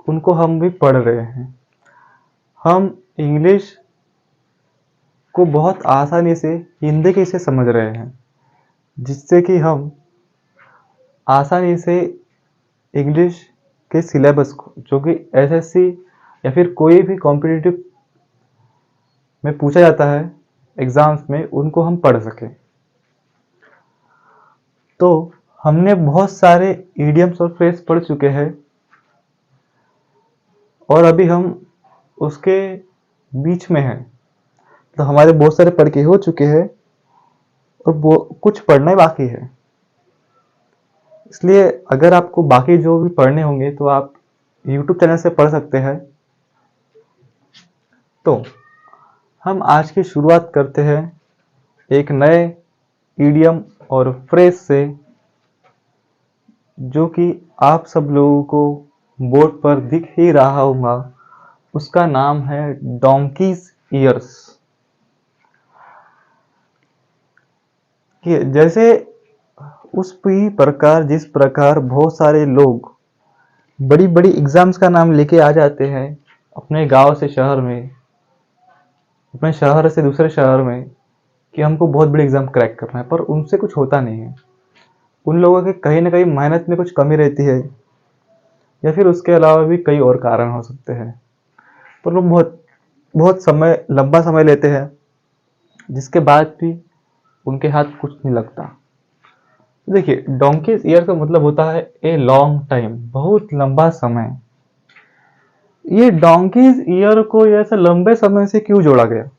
उनको हम भी पढ़ रहे हैं। हम इंग्लिश को बहुत आसानी से हिंदी के से समझ रहे हैं, जिससे कि हम आसानी से इंग्लिश के सिलेबस को, जो कि एसएससी या फिर कोई भी कॉम्पिटिटिव में पूछा जाता है एग्जाम्स में, उनको हम पढ़ सकें। तो हमने बहुत सारे इडियम्स और फ्रेज पढ़ चुके हैं, और अभी हम उसके बीच में हैं। तो हमारे बहुत सारे पढ़ के हो चुके हैं, और कुछ पढ़ना बाकी है। इसलिए अगर आपको बाकी जो भी पढ़ने होंगे तो आप YouTube चैनल से पढ़ सकते हैं। तो हम आज की शुरुआत करते हैं एक नए इडियम और फ्रेज से, जो कि आप सब लोगों को बोर्ड पर दिख ही रहा होगा। उसका नाम है डोंकीज ईयर्स। जैसे जिस प्रकार बहुत सारे लोग बड़ी बड़ी एग्जाम्स का नाम लेके आ जाते हैं अपने गांव से शहर में, अपने शहर से दूसरे शहर में, कि हमको बहुत बड़ी एग्जाम क्रैक करना है, पर उनसे कुछ होता नहीं है। उन लोगों के कहीं ना कहीं मेहनत में कुछ कमी रहती है, या फिर उसके अलावा भी कई और कारण हो सकते हैं, पर वो बहुत बहुत लंबा समय लेते हैं, जिसके बाद भी उनके हाथ कुछ नहीं लगता। देखिए, डोंकीज ईयर का मतलब होता है ए लॉन्ग टाइम, बहुत लंबा समय। ये डोंकीज ईयर को ऐसे लंबे समय से क्यों जोड़ा गया?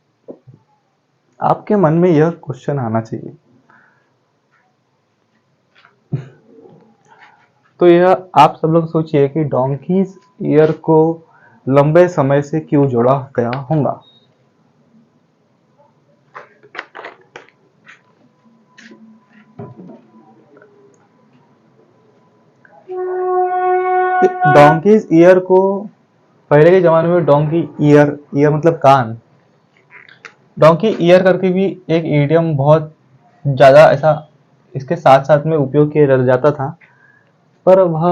आपके मन में यह क्वेश्चन आना चाहिए। तो यह आप सब लोग सोचिए कि डोंकीज ईयर को लंबे समय से क्यों जोड़ा गया होगा। डोंकीज ईयर को पहले के जमाने में डोंकी ईयर, ईयर मतलब कान, डोंकी ईयर करके भी एक इडियम बहुत ज्यादा ऐसा इसके साथ साथ में उपयोग किया जाता था, पर वह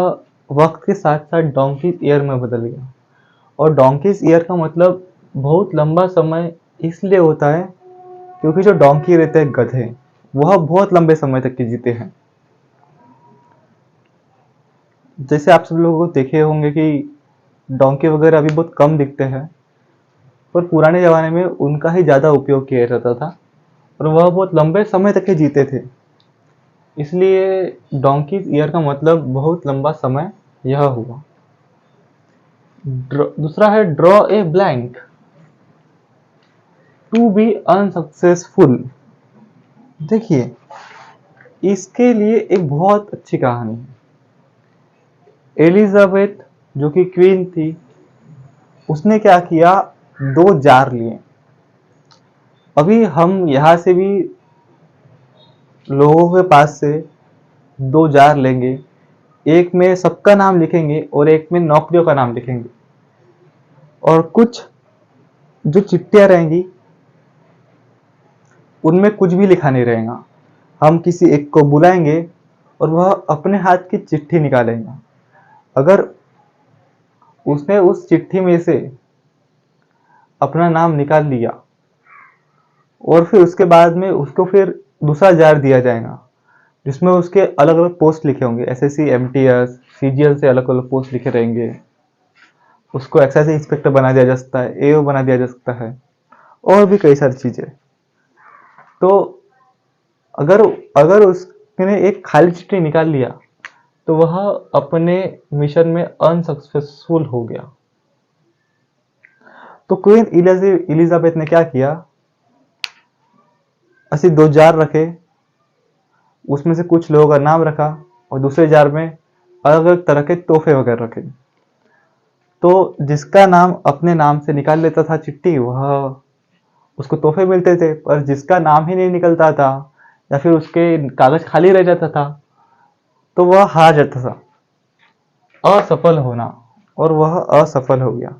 वक्त के साथ साथ डोंकीज ईयर में बदल गया। और डोंकीज ईयर का मतलब बहुत लंबा समय इसलिए होता है क्योंकि जो डोंकी रहते हैं, गधे, वह बहुत लंबे समय तक के जीते हैं। जैसे आप सब लोगों को देखे होंगे कि डोंकी वगैरह अभी बहुत कम दिखते हैं, पर पुराने जमाने में उनका ही ज्यादा उपयोग किया जाता था, और वह बहुत लंबे समय तक के जीते थे। इसलिए डोंकीज ईयर का मतलब बहुत लंबा समय यह हुआ। दूसरा है draw a blank, to be unsuccessful. देखिए, इसके लिए एक बहुत अच्छी कहानी है। एलिजाबेथ जो कि क्वीन थी, उसने क्या किया, 2 जार लिए। अभी हम यहां से भी लोगों के पास से 2 जार लेंगे, एक में सबका नाम लिखेंगे और एक में नौकरियों का नाम लिखेंगे, और कुछ जो चिट्ठियां रहेंगी उनमें कुछ भी लिखा नहीं रहेगा। हम किसी एक को बुलाएंगे और वह अपने हाथ की चिट्ठी निकालेगा। अगर उसने उस चिट्ठी में से अपना नाम निकाल लिया, और फिर उसके बाद में उसको फिर दूसरा जार दिया जाएगा, जिसमें उसके अलग अलग पोस्ट लिखे होंगे, एसएससी, एमटीएस, सीजीएल से अलग अलग पोस्ट लिखे रहेंगे। उसको एक्साइज इंस्पेक्टर बना दिया जा सकता है, एओ बना दिया जा सकता है, और भी कई सारी चीजें। तो अगर अगर उसने एक खाली चिट्ठी निकाल लिया, तो वह अपने मिशन में अनसक्सेसफुल हो गया। तो क्वीन इलिजाबेथ ने क्या किया, ऐसे 2 जार रखे, उसमें से कुछ लोगों का नाम रखा और दूसरे जार में अलग अलग तरह के तोहफे वगैरह रखे। तो जिसका नाम अपने नाम से निकाल लेता था चिट्ठी, वह उसको तोहफे मिलते थे, पर जिसका नाम ही नहीं निकलता था या फिर उसके कागज खाली रह जाता था तो वह हार जाता था, असफल होना, और वह असफल हो गया।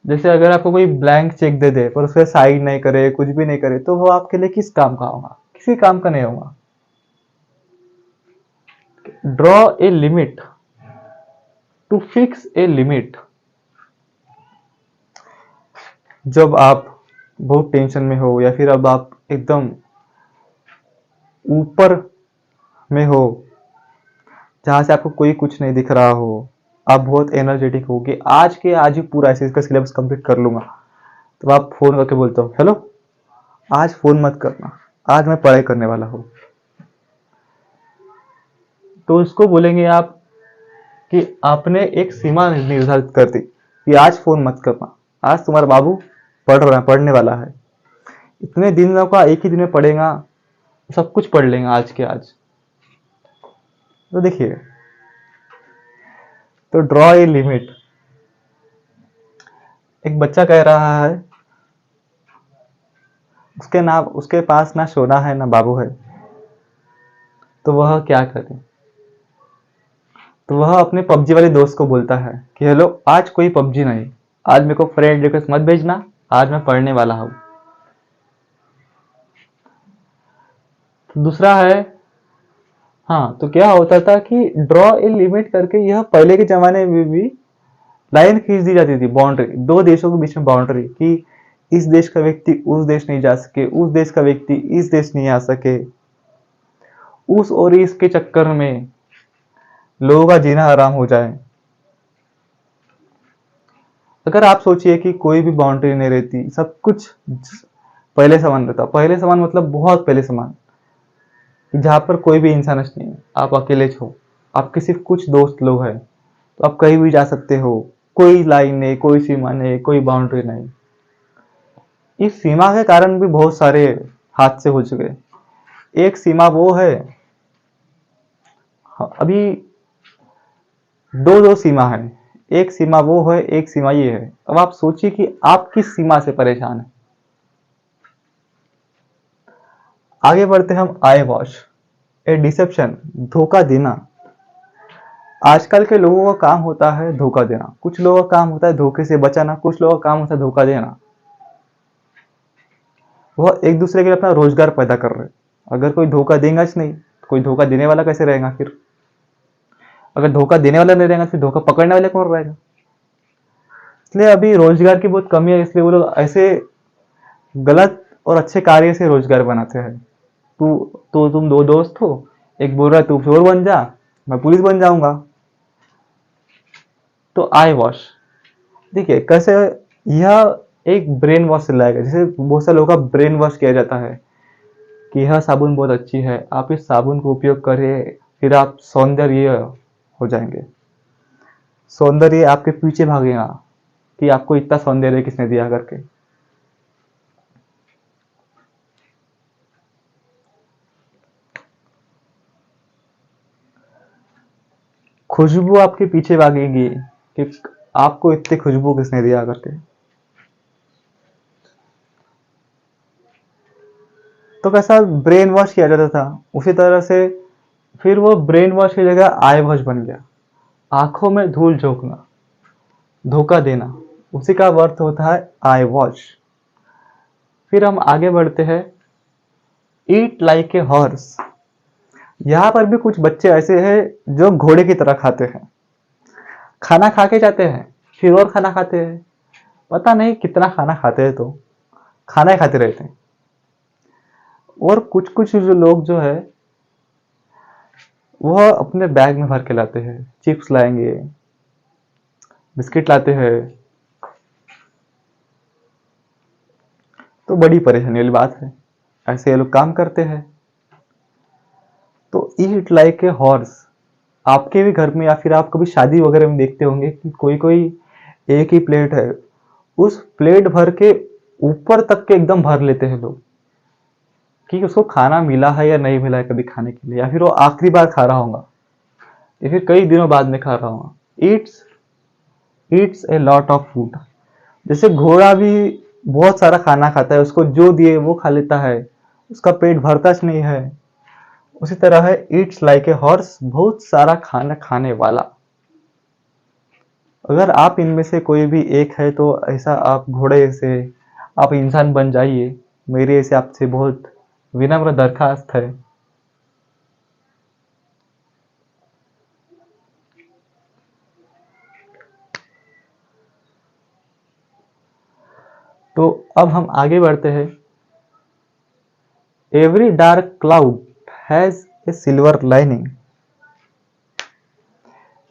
जैसे अगर आपको कोई ब्लैंक चेक दे दे पर उसके साइन नहीं करे, कुछ भी नहीं करे, तो वो आपके लिए किस काम का होगा, किसी काम का नहीं होगा। Draw a limit, to fix a limit. जब आप बहुत टेंशन में हो या फिर अब आप एकदम ऊपर में हो, जहां से आपको कोई कुछ नहीं दिख रहा हो, आप बहुत एनर्जेटिक हो कि आज के आज ही पूरा ऐसे इसका सिलेबस कंप्लीट कर लूंगा, तो आप फोन करके बोलते हो, हेलो आज फोन मत करना, आज मैं पढ़ाई करने वाला हूँ। तो उसको बोलेंगे आप कि आपने एक सीमा निर्धारित कर दी कि आज फोन मत करना, आज तुम्हारा बाबू पढ़ने वाला है, इतने दिनों का एक ही दिन में पढ़ेगा, सब कुछ पढ़ लेंगे आज के आज। तो देखिए, तो ड्रॉ ए लिमिट। एक बच्चा कह रहा है, उसके पास ना सोना है ना बाबू है, तो वह क्या करे। तो वह अपने पबजी वाले दोस्त को बोलता है कि हेलो आज कोई पबजी नहीं, आज मेरे को फ्रेंड रिक्वेस्ट मत भेजना, आज मैं पढ़ने वाला हूं। तो दूसरा है, हाँ, तो क्या होता था कि ड्रॉ ए लिमिट करके यह पहले के जमाने में भी लाइन खींच दी जाती थी, बाउंड्री, 2 देशों के बीच में बाउंड्री, कि इस देश का व्यक्ति उस देश नहीं जा सके, उस देश का व्यक्ति इस देश नहीं आ सके। उस और इस के चक्कर में लोगों का जीना आराम हो जाए। अगर आप सोचिए कि कोई भी बाउंड्री नहीं रहती, सब कुछ पहले समान रहता, पहले समान मतलब बहुत पहले समान, जहां पर कोई भी इंसान नहीं है, आप अकेले हो, आपके सिर्फ कुछ दोस्त लोग हैं, तो आप कहीं भी जा सकते हो, कोई लाइन नहीं, कोई सीमा नहीं, कोई बाउंड्री नहीं। इस सीमा के कारण भी बहुत सारे हादसे हो चुके। एक सीमा वो है, हाँ, अभी दो सीमा है, एक सीमा वो है, एक सीमा ये है। अब आप सोचिए कि आप किस सीमा से परेशान हैं। आगे बढ़ते हम, आई वॉश ए डिसेप्शन, धोखा देना। आजकल के लोगों का काम होता है धोखा देना, कुछ लोगों का काम होता है धोखे से बचाना, कुछ लोगों का काम होता है धोखा देना। वह एक दूसरे के लिए अपना रोजगार पैदा कर रहे हैं। अगर कोई धोखा देगा नहीं, तो कोई धोखा देने वाला कैसे रहेगा फिर। अगर धोखा देने वाला नहीं रहेगा, फिर धोखा पकड़ने वाले कौन रहेगा। इसलिए अभी रोजगार की बहुत कमी है, इसलिए वो लोग ऐसे गलत और अच्छे कार्य से रोजगार बनाते हैं। तुम 2 दोस्त हो, एक बोल रहा है तू चोर बन जा, मैं पुलिस बन जाऊंगा। तो आई वॉश, देखिए कैसे यह एक ब्रेन वॉश से लाएगा, जैसे बहुत सारे लोगों का ब्रेन वॉश किया जाता है कि यह साबुन बहुत अच्छी है, आप इस साबुन को उपयोग करें, फिर आप सौंदर्य हो जाएंगे। सौंदर्य आपके पीछे भागेगा कि आपको इतना सौंदर्य किसने दिया करके। खुशबू आपके पीछे भागेगी कि आपको इतनी खुशबू किसने दिया करके। तो कैसा ब्रेन वॉश किया जाता था, उसी तरह से फिर वो ब्रेन वॉश की जगह आई वॉश बन गया। आंखों में धूल झोंकना, धोखा देना, उसी का अर्थ होता है आई वॉश। फिर हम आगे बढ़ते हैं, ईट लाइक ए हॉर्स। यहाँ पर भी कुछ बच्चे ऐसे हैं जो घोड़े की तरह खाते हैं, खाना खा के जाते हैं, फिर और खाना खाते हैं, पता नहीं कितना खाना खाते हैं, तो खाना ही खाते रहते हैं। और कुछ कुछ जो लोग जो है वह अपने बैग में भर के लाते हैं, चिप्स लाएंगे, बिस्किट लाते हैं। तो बड़ी परेशानी वाली बात है, ऐसे ये लोग काम करते हैं। तो ईट लाइक ए हॉर्स, आपके भी घर में या फिर आप कभी शादी वगैरह में देखते होंगे कि कोई कोई एक ही प्लेट है, उस प्लेट भर के ऊपर तक के एकदम भर लेते हैं लोग कि उसको खाना मिला है या नहीं मिला है कभी खाने के लिए, या फिर वो आखिरी बार खा रहा होगा या फिर कई दिनों बाद में खा रहा होगा। Yeats eats a lot of food. जैसे घोड़ा भी बहुत सारा खाना खाता है, उसको जो दिए वो खा लेता है, उसका पेट भरता नहीं है। उसी तरह है ईट्स लाइक ए हॉर्स, बहुत सारा खाना खाने वाला। अगर आप इनमें से कोई भी एक है तो ऐसा आप घोड़े से आप इंसान बन जाइए, मेरी ऐसे आपसे बहुत विनम्र दरखास्त है। तो अब हम आगे बढ़ते हैं। Every dark cloud has a silver lining.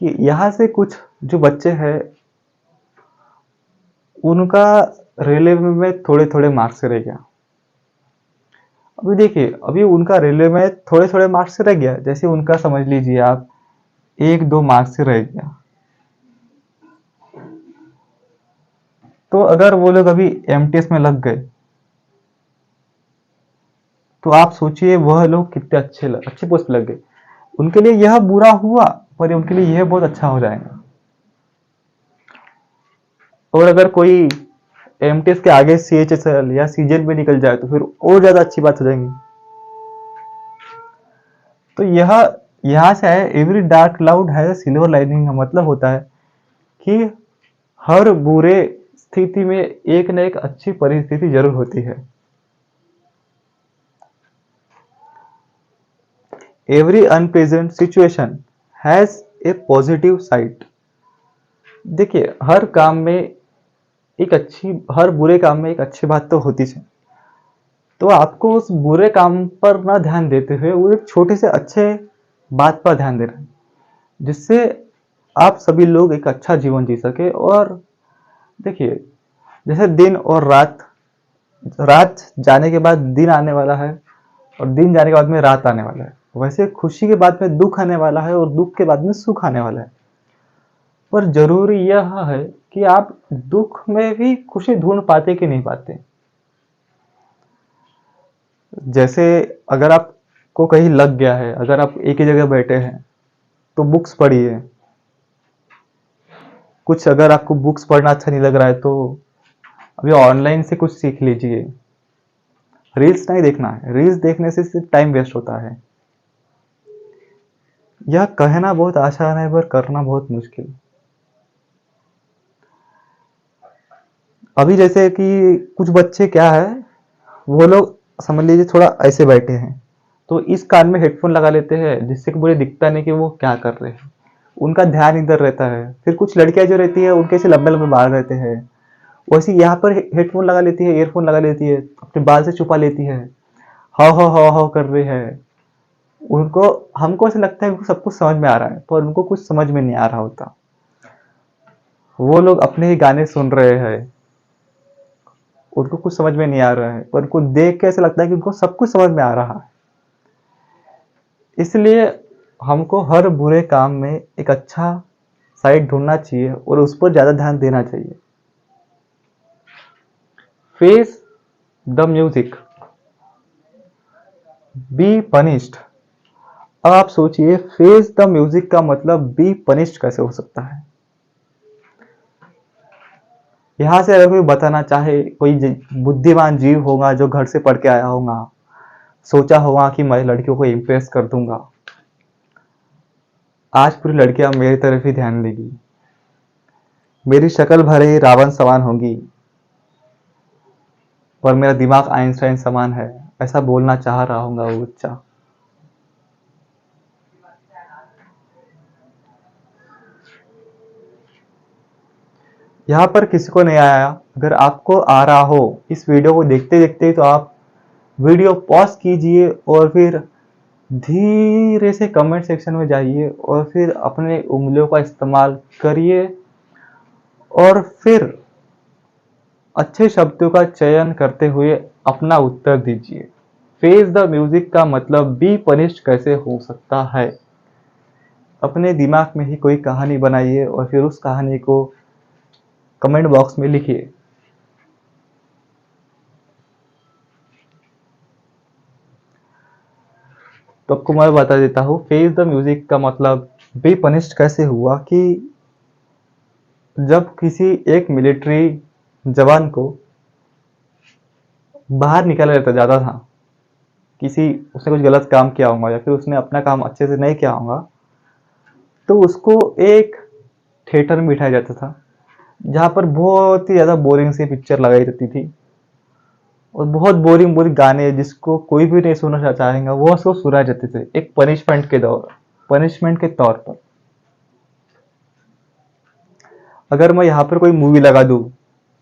कि यहाँ से कुछ जो बच्चे हैं उनका रेलवे में थोड़े थोड़े मार्क्स रह गया। अभी देखिए, अभी उनका रेलवे में थोड़े थोड़े मार्क्स रह गया, जैसे उनका समझ लीजिए आप 1-2 मार्क्स से रह गया। तो अगर वो लोग अभी एमटीएस में लग गए तो आप सोचिए वह लोग कितने अच्छे पोस्ट पे लग गए। उनके लिए यह बुरा हुआ, पर उनके लिए यह बहुत अच्छा हो जाएगा। और अगर कोई एमटीएस के आगे सीएचएसएल या सीजीएल में निकल जाए तो फिर और ज्यादा अच्छी बात हो जाएगी। तो यह यहाँ से है, एवरी डार्क क्लाउड है सिल्वर लाइनिंग का मतलब होता है कि हर बुरे स्थिति में एक न एक अच्छी परिस्थिति जरूर होती है। Every unpleasant situation has A positive side. देखिए, हर बुरे काम में एक अच्छी बात तो होती है। तो आपको उस बुरे काम पर ना ध्यान देते हुए वो एक छोटे से अच्छे बात पर ध्यान देना है, जिससे आप सभी लोग एक अच्छा जीवन जी सके। और देखिए, जैसे दिन और रात, रात जाने के बाद दिन आने वाला है और दिन जाने के बाद में रात आने वाला है, वैसे खुशी के बाद में दुख आने वाला है और दुख के बाद में सुख आने वाला है। पर जरूरी यह है कि आप दुख में भी खुशी ढूंढ पाते कि नहीं पाते। जैसे अगर आपको कहीं लग गया है, अगर आप एक ही जगह बैठे हैं तो बुक्स पढ़िए। कुछ अगर आपको बुक्स पढ़ना अच्छा नहीं लग रहा है तो अभी ऑनलाइन से कुछ सीख लीजिए। रील्स नहीं देखना है, रील्स देखने से सिर्फ टाइम वेस्ट होता है। यह कहना बहुत आसान है पर करना बहुत मुश्किल। अभी जैसे कि कुछ बच्चे क्या है, वो लोग समझ लीजिए थोड़ा ऐसे बैठे हैं तो इस कान में हेडफोन लगा लेते हैं, जिससे कि मुझे दिखता नहीं कि वो क्या कर रहे हैं। उनका ध्यान इधर रहता है। फिर कुछ लड़कियां जो रहती है उनके से लंबे लंबे बाल रहते हैं, वैसे यहाँ पर हेडफोन लगा लेती है, ईयरफोन लगा लेती है, अपने बाल से छुपा लेती है, हाव कर रही है। उनको हमको ऐसा लगता है कि सब कुछ समझ में आ रहा है, पर उनको कुछ समझ में नहीं आ रहा होता। वो लोग अपने ही गाने सुन रहे हैं, उनको कुछ समझ में नहीं आ रहा है, पर उनको देख के ऐसा लगता है कि उनको सब कुछ समझ में आ रहा है। इसलिए हमको हर बुरे काम में एक अच्छा साइड ढूंढना चाहिए और उस पर ज्यादा ध्यान देना चाहिए। Face the music, be punished. अब आप सोचिए, फेस द म्यूजिक का मतलब बी पनिश्ड कैसे हो सकता है। यहां से अगर कोई बताना चाहे, कोई बुद्धिमान जीव होगा जो घर से पढ़ के आया होगा, सोचा होगा कि मैं लड़कियों को इम्प्रेस कर दूंगा, आज पूरी लड़कियां मेरी तरफ ही ध्यान देगी, मेरी शक्ल भले ही रावण समान होगी पर मेरा दिमाग आइंस्टाइन समान है, ऐसा बोलना चाह रहा होगा वो बच्चा। यहाँ पर किसी को नहीं आया। अगर आपको आ रहा हो इस वीडियो को देखते देखते तो आप वीडियो पॉज कीजिए और फिर धीरे से कमेंट सेक्शन में जाइए और फिर अपने उंगलियों का इस्तेमाल करिए और फिर अच्छे शब्दों का चयन करते हुए अपना उत्तर दीजिए। फेस द म्यूजिक का मतलब बी पनिश्ड कैसे हो सकता है। अपने दिमाग में ही कोई कहानी बनाइए और फिर उस कहानी को कमेंट बॉक्स में लिखिए। तो आपको मैं बता देता हूँ, फेस द म्यूजिक का मतलब बी पनिश्ड कैसे हुआ कि जब किसी एक मिलिट्री जवान को बाहर निकाला जाता था, किसी उसने कुछ गलत काम किया होगा या फिर उसने अपना काम अच्छे से नहीं किया होगा, तो उसको एक थिएटर में बिठाया जाता था जहाँ पर बहुत ही ज़्यादा बोरिंग सी पिक्चर लगाई जाती थी और बहुत बोरिंग बोरिंग गाने जिसको कोई भी नहीं सुनना चाहेगा वो उसको सुनाए जाते थे, एक पनिशमेंट के तौर पर। अगर मैं यहाँ पर कोई मूवी लगा दूँ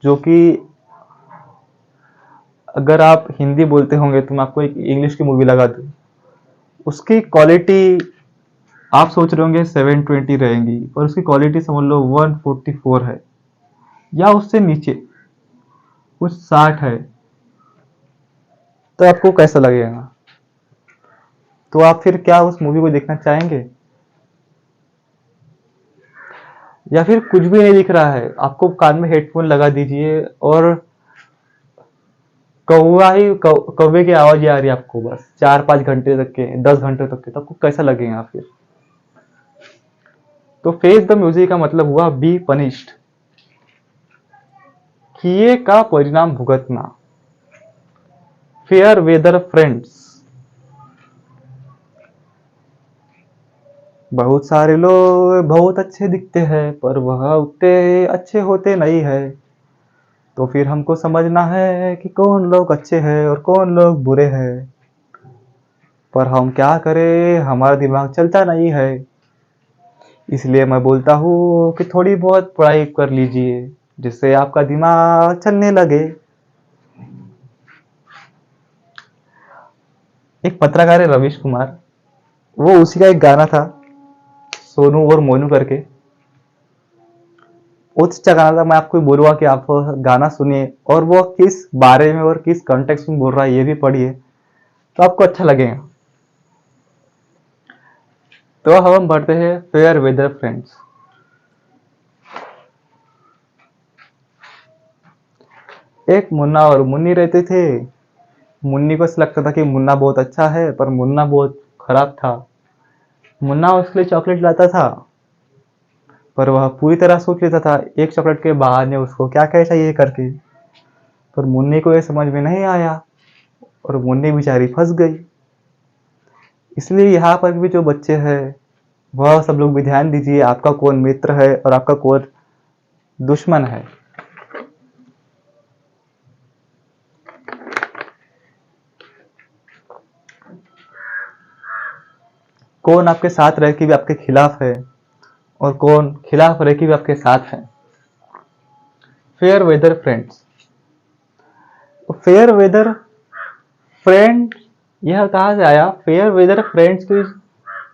जो कि, अगर आप हिंदी बोलते होंगे तो मैं आपको एक इंग्लिश की मूवी लगा दूँ, उसकी क्वालिटी आप सोच रहे होंगे 720 रहेंगी पर उसकी क्वालिटी समझ लो 144 है या उससे नीचे कुछ 60 है, तो आपको कैसा लगेगा? तो आप फिर क्या उस मूवी को देखना चाहेंगे? या फिर कुछ भी नहीं दिख रहा है, आपको कान में हेडफोन लगा दीजिए और कौवे की आवाज ही आ रही है आपको बस 4-5 घंटे तक के, 10 घंटे तक के, तो आपको कैसा लगेगा फिर? तो फेस द म्यूजिक का मतलब हुआ बी पनिश्ड, किए का परिणाम भुगतना। फेयर वेदर फ्रेंड्स, बहुत सारे लोग बहुत अच्छे दिखते हैं पर वह उतने अच्छे होते नहीं है, तो फिर हमको समझना है कि कौन लोग अच्छे हैं और कौन लोग बुरे हैं। पर हम क्या करें, हमारा दिमाग चलता नहीं है, इसलिए मैं बोलता हूँ कि थोड़ी बहुत पढ़ाई कर लीजिए जिससे आपका दिमाग चलने लगे। एक पत्रकार है रवीश कुमार, वो उसी का एक गाना था सोनू और मोनू करके, बहुत अच्छा गाना था। मैं आपको बोलूंगा कि आप गाना सुनिए और वो किस बारे में और किस कॉन्टेक्स्ट में बोल रहा है ये भी पढ़िए, तो आपको अच्छा लगेगा। तो हम बढ़ते हैं फेयर वेदर फ्रेंड्स। एक मुन्ना और मुन्नी रहते थे। मुन्नी को ऐसा लगता था कि मुन्ना बहुत अच्छा है पर मुन्ना बहुत खराब था। मुन्ना उसके लिए चॉकलेट लाता था पर वह पूरी तरह सोच लेता था एक चॉकलेट के बहाने उसको क्या क्या चाहिए करके, पर मुन्नी को ये समझ में नहीं आया और मुन्नी बेचारी फंस गई। इसलिए यहाँ पर भी जो बच्चे हैं वह सब लोग भी ध्यान दीजिए, आपका कौन मित्र है और आपका कौन दुश्मन है। कौन आपके साथ रह के भी आपके खिलाफ है और कौन खिलाफ रह के भी आपके साथ है। Fair weather friends, fair weather friend यह कहाँ से आया? फेयर वेदर फ्रेंड्स की,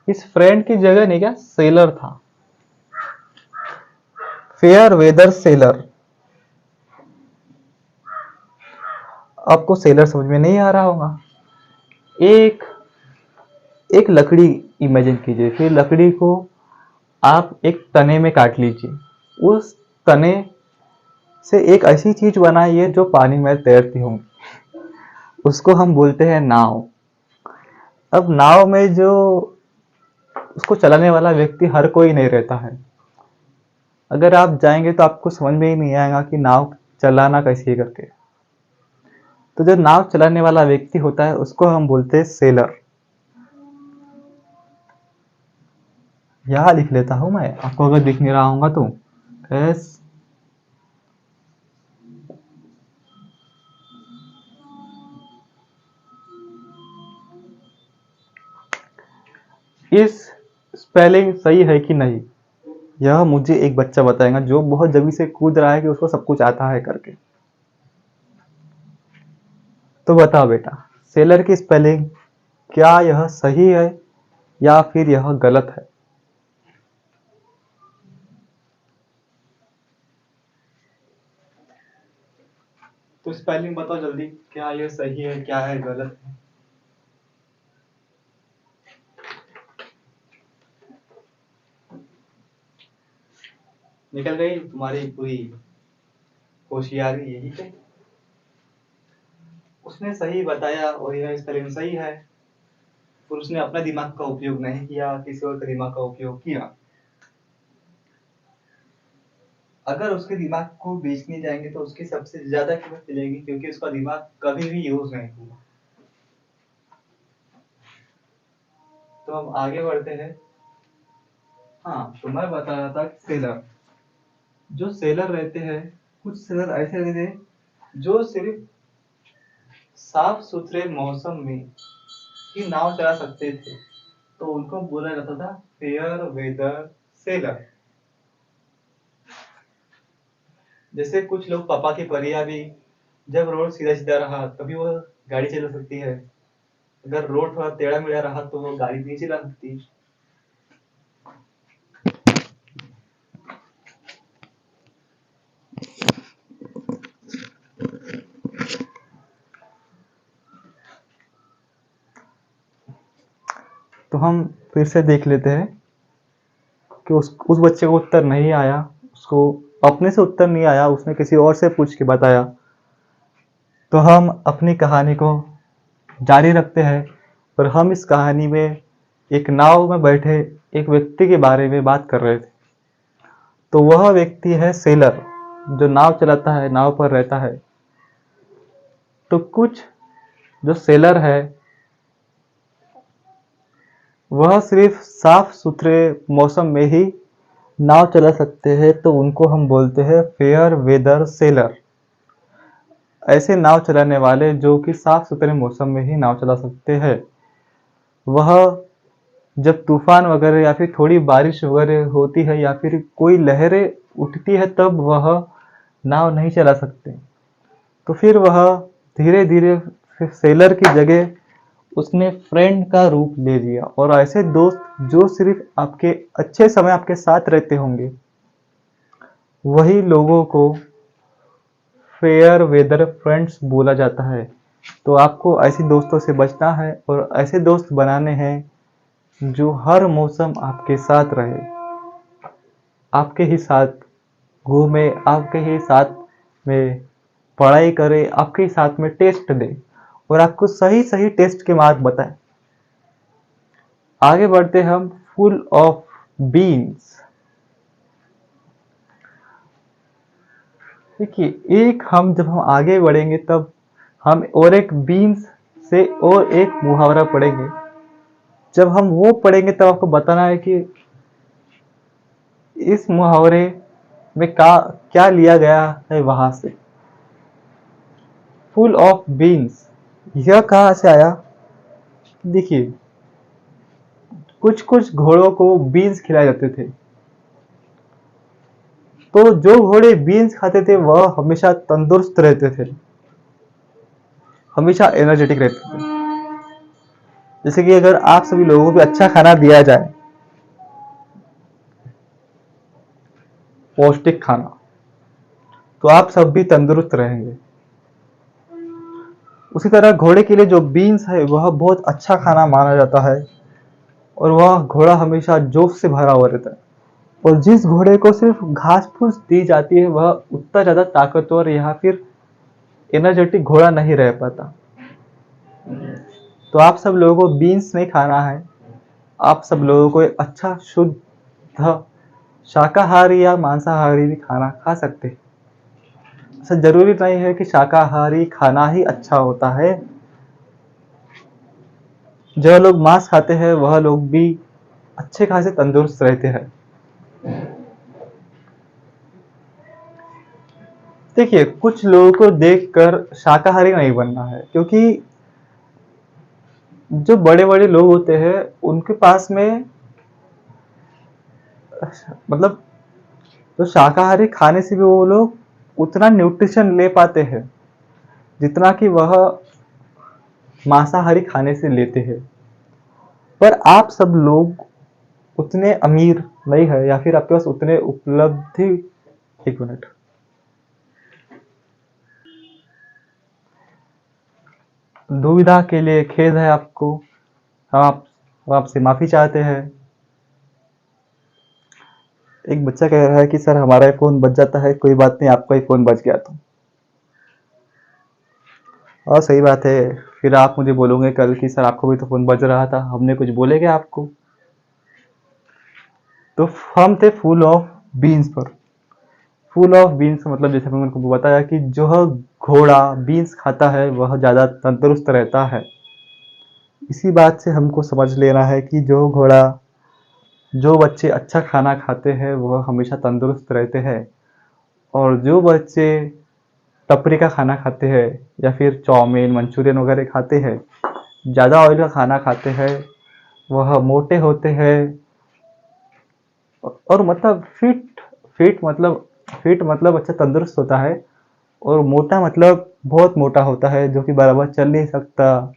इस फ्रेंड की जगह नहीं क्या सेलर था, फेयर वेदर सेलर। आपको सेलर समझ में नहीं आ रहा होगा। एक एक लकड़ी इमेजिन कीजिए, फिर लकड़ी को आप एक तने में काट लीजिए, उस तने से एक ऐसी चीज बनाइए जो पानी में तैरती होंगी, उसको हम बोलते हैं नाव। अब नाव में जो उसको चलाने वाला व्यक्ति हर कोई नहीं रहता है। अगर आप जाएंगे तो आपको समझ में ही नहीं आएगा कि नाव चलाना कैसे करके। तो जो नाव चलाने वाला व्यक्ति होता है उसको हम बोलते हैं सेलर। यहाँ लिख लेता हूं मैं, आपको अगर दिख नहीं रहा होगा तो एस इस स्पेलिंग सही है कि नहीं यह मुझे एक बच्चा बताएगा जो बहुत जल्दी से कूद रहा है कि उसको सब कुछ आता है करके। तो बताओ बेटा, सेलर की स्पेलिंग क्या यह सही है या फिर यह गलत है? तो स्पेलिंग बताओ जल्दी, क्या यह सही है क्या है गलत है? निकल गई तुम्हारी पूरी होशियारी यही पे। उसने सही बताया और यह स्पेलिंग सही है। और उसने अपना दिमाग का उपयोग नहीं किया, किसी और का दिमाग का उपयोग किया, अगर उसके दिमाग को बेचने जाएंगे तो उसकी सबसे ज्यादा कीमत मिलेगी, क्योंकि उसका दिमाग कभी भी यूज नहीं हुआ। तो हम आगे बढ़ते हैं। हाँ, तो मैं बता रहा था सेलर, जो सेलर रहते हैं, कुछ सेलर ऐसे रहते हैं जो सिर्फ साफ सुथरे मौसम में ही नाव चला सकते थे, तो उनको बोला जाता था फेयर वेदर सेलर। जैसे कुछ लोग पापा की परियां भी, जब रोड सीधा सीधा रहा तभी वो गाड़ी चला सकती है, अगर रोड थोड़ा टेढ़ा मेढ़ा रहा तो वो गाड़ी नहीं चला सकती। तो हम फिर से देख लेते हैं कि उस बच्चे को उत्तर नहीं आया, उसको अपने से उत्तर नहीं आया, उसने किसी और से पूछ के बताया। तो हम अपनी कहानी को जारी रखते हैं, और हम इस कहानी में एक नाव में बैठे एक व्यक्ति के बारे में बात कर रहे थे। तो वह व्यक्ति है सेलर, जो नाव चलाता है, नाव पर रहता है। तो कुछ जो सेलर है वह सिर्फ साफ सुथरे मौसम में ही नाव चला सकते हैं, तो उनको हम बोलते हैं फेयर वेदर सेलर। ऐसे नाव चलाने वाले जो कि साफ सुथरे मौसम में ही नाव चला सकते हैं, वह जब तूफान वगैरह या फिर थोड़ी बारिश वगैरह होती है या फिर कोई लहरें उठती है तब वह नाव नहीं चला सकते। तो फिर वह धीरे धीरे सेलर की जगह उसने फ्रेंड का रूप ले लिया, और ऐसे दोस्त जो सिर्फ आपके अच्छे समय आपके साथ रहते होंगे, वही लोगों को फेयर वेदर फ्रेंड्स बोला जाता है। तो आपको ऐसे दोस्तों से बचना है और ऐसे दोस्त बनाने हैं जो हर मौसम आपके साथ रहे, आपके ही साथ घूमे, आपके ही साथ में पढ़ाई करे, आपके ही साथ में टेस्ट दे और आपको सही सही टेस्ट के मार्क बताए। आगे बढ़ते हम फुल ऑफ बीन्स। देखिए, एक हम जब हम आगे बढ़ेंगे तब हम और एक बीन्स से और एक मुहावरा पढ़ेंगे। जब हम वो पढ़ेंगे तब आपको बताना है कि इस मुहावरे में क्या लिया गया है वहां से। फुल ऑफ बीन्स यह कहां से आया? देखिए, कुछ कुछ घोड़ों को बीन्स खिलाए जाते थे, तो जो घोड़े बीन्स खाते थे वह हमेशा तंदुरुस्त रहते थे, हमेशा एनर्जेटिक रहते थे। जैसे कि अगर आप सभी लोगों को अच्छा खाना दिया जाए, पौष्टिक खाना, तो आप सब भी तंदुरुस्त रहेंगे। उसी तरह घोड़े के लिए जो बीन्स है वह बहुत अच्छा खाना माना जाता है, और वह घोड़ा हमेशा जोश से भरा हुआ रहता है। और जिस घोड़े को सिर्फ घास फूस दी जाती है वह उतना ज्यादा ताकतवर या फिर एनर्जेटिक घोड़ा नहीं रह पाता। तो आप सब लोगों को बीन्स नहीं खाना है, आप सब लोगों को एक अच्छा शुद्ध शाकाहारी या मांसाहारी भी खाना खा सकते हैं। ऐसा जरूरी नहीं है कि शाकाहारी खाना ही अच्छा होता है, जो लोग मांस खाते हैं वह लोग भी अच्छे खासे तंदुरुस्त रहते हैं। देखिए, कुछ लोगों को देखकर शाकाहारी नहीं बनना है, क्योंकि जो बड़े बड़े लोग होते हैं उनके पास में मतलब तो शाकाहारी खाने से भी वो लोग उतना न्यूट्रिशन ले पाते हैं जितना कि वह मांसाहारी खाने से लेते हैं। पर आप सब लोग उतने अमीर नहीं है या फिर आपके पास उतने उपलब्धि। एक मिनट। दुविधा के लिए खेद है आपको, हम आपसे माफी चाहते हैं। एक बच्चा कह रहा है कि सर हमारा फोन बच जाता है, कोई बात नहीं, आपका ही फोन बच गया तो और सही बात है। फिर आप मुझे बोलोगे कल कि सर आपको भी तो फ़ोन बज रहा था, हमने कुछ बोले क्या आपको? तो हम थे फुल ऑफ बीन्स पर। फुल ऑफ बीन्स का मतलब जैसे मैंने उनको बताया कि जो घोड़ा बीन्स खाता है वह ज़्यादा तंदुरुस्त रहता है। इसी बात से हमको समझ लेना है कि जो बच्चे अच्छा खाना खाते हैं वह हमेशा तंदुरुस्त रहते हैं, और जो बच्चे टपरी का खाना खाते हैं या फिर चाउमीन मंचूरियन वगैरह खाते हैं, ज़्यादा ऑयल का खाना खाते हैं, वह मोटे होते हैं। और मतलब फिट मतलब अच्छा तंदुरुस्त होता है, और मोटा मतलब बहुत मोटा होता है, जो कि बराबर चल नहीं सकता,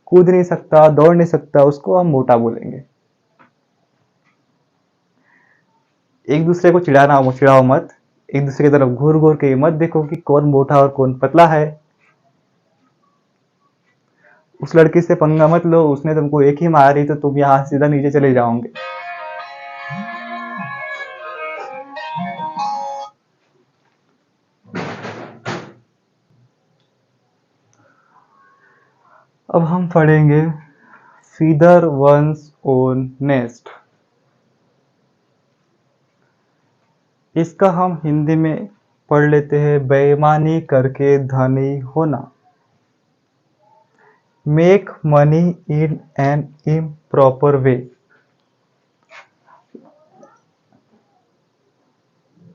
कूद नहीं सकता, दौड़ नहीं सकता, उसको हम मोटा बोलेंगे। एक दूसरे को चिढ़ाओ मत। एक दूसरे की तरफ घूर घूर के मत देखो कि कौन मोटा और कौन पतला है। उस लड़की से पंगा मत लो, उसने तुमको एक ही मारी तो तुम यहाँ सीधा नीचे चले जाओगे। अब हम पढ़ेंगे फीदर वंस ओन नेस्ट। इसका हम हिंदी में पढ़ लेते हैं बेईमानी करके धनी होना। Make money in an improper way.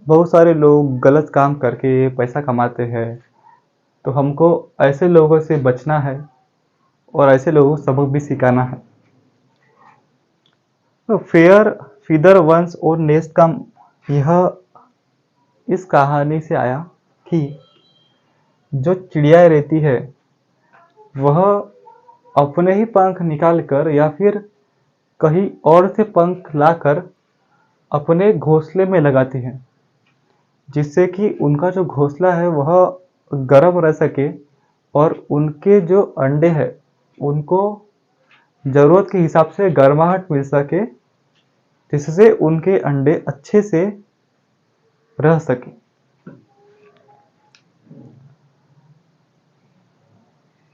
बहुत सारे लोग गलत काम करके पैसा कमाते हैं, तो हमको ऐसे लोगों से बचना है और ऐसे लोगों को सबक भी सिखाना है। तो फेयर फीदर वंस और नेस्ट का यह इस कहानी से आया कि जो चिड़िया रहती है वह अपने ही पंख निकाल कर या फिर कहीं और से पंख लाकर अपने घोंसले में लगाती हैं, जिससे कि उनका जो घोंसला है वह गर्म रह सके और उनके जो अंडे हैं उनको ज़रूरत के हिसाब से गर्माहट मिल सके, जिससे उनके अंडे अच्छे से रह सके।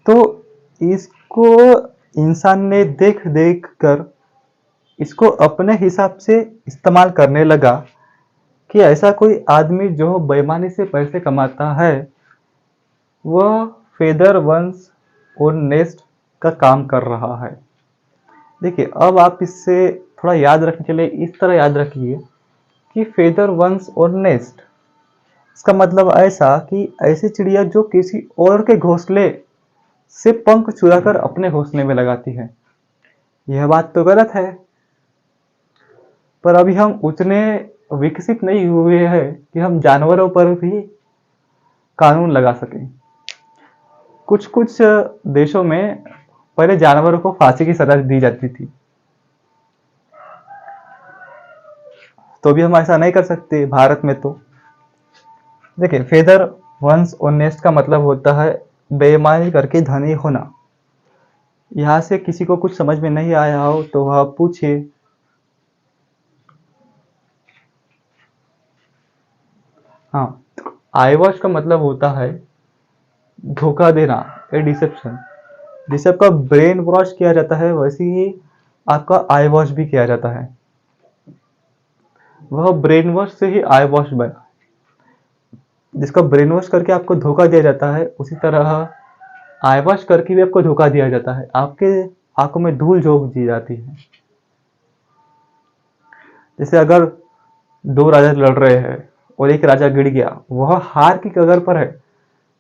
तो इसको इंसान ने देख देख कर इसको अपने हिसाब से इस्तेमाल करने लगा कि ऐसा कोई आदमी जो बेईमानी से पैसे कमाता है वह फेदर वंस और नेस्ट का काम कर रहा है। देखिए, अब आप इससे थोड़ा याद रखने के लिए इस तरह याद रखिए कि फेदर वंस और नेस्ट, इसका मतलब ऐसा कि ऐसी चिड़िया जो किसी और के घोंसले से पंख चुराकर अपने घोंसले में लगाती है। यह बात तो गलत है, पर अभी हम उतने विकसित नहीं हुए हैं कि हम जानवरों पर भी कानून लगा सकें। कुछ कुछ देशों में पहले जानवरों को फांसी की सजा दी जाती थी, तो भी हम ऐसा नहीं कर सकते भारत में। तो देखिए, फेदर वंस और नेस्ट का मतलब होता है बेईमानी करके धनी होना। यहाँ से किसी को कुछ समझ में नहीं आया हो तो वह पूछे। हाँ, आई वॉश का मतलब होता है धोखा देना, ए डिसेप्शन। जैसे आपका ब्रेन वॉश किया जाता है वैसे ही आपका आई वॉश भी किया जाता है। वह ब्रेन वॉश से ही आई वॉश बना। जिसका ब्रेन वॉश करके आपको धोखा दिया जाता है, उसी तरह आई वॉश करके भी आपको धोखा दिया जाता है। आपके आंखों में धूल झोंक दी जाती है। जैसे अगर दो राजा लड़ रहे हैं और एक राजा गिर गया, वह हार की कगार पर है,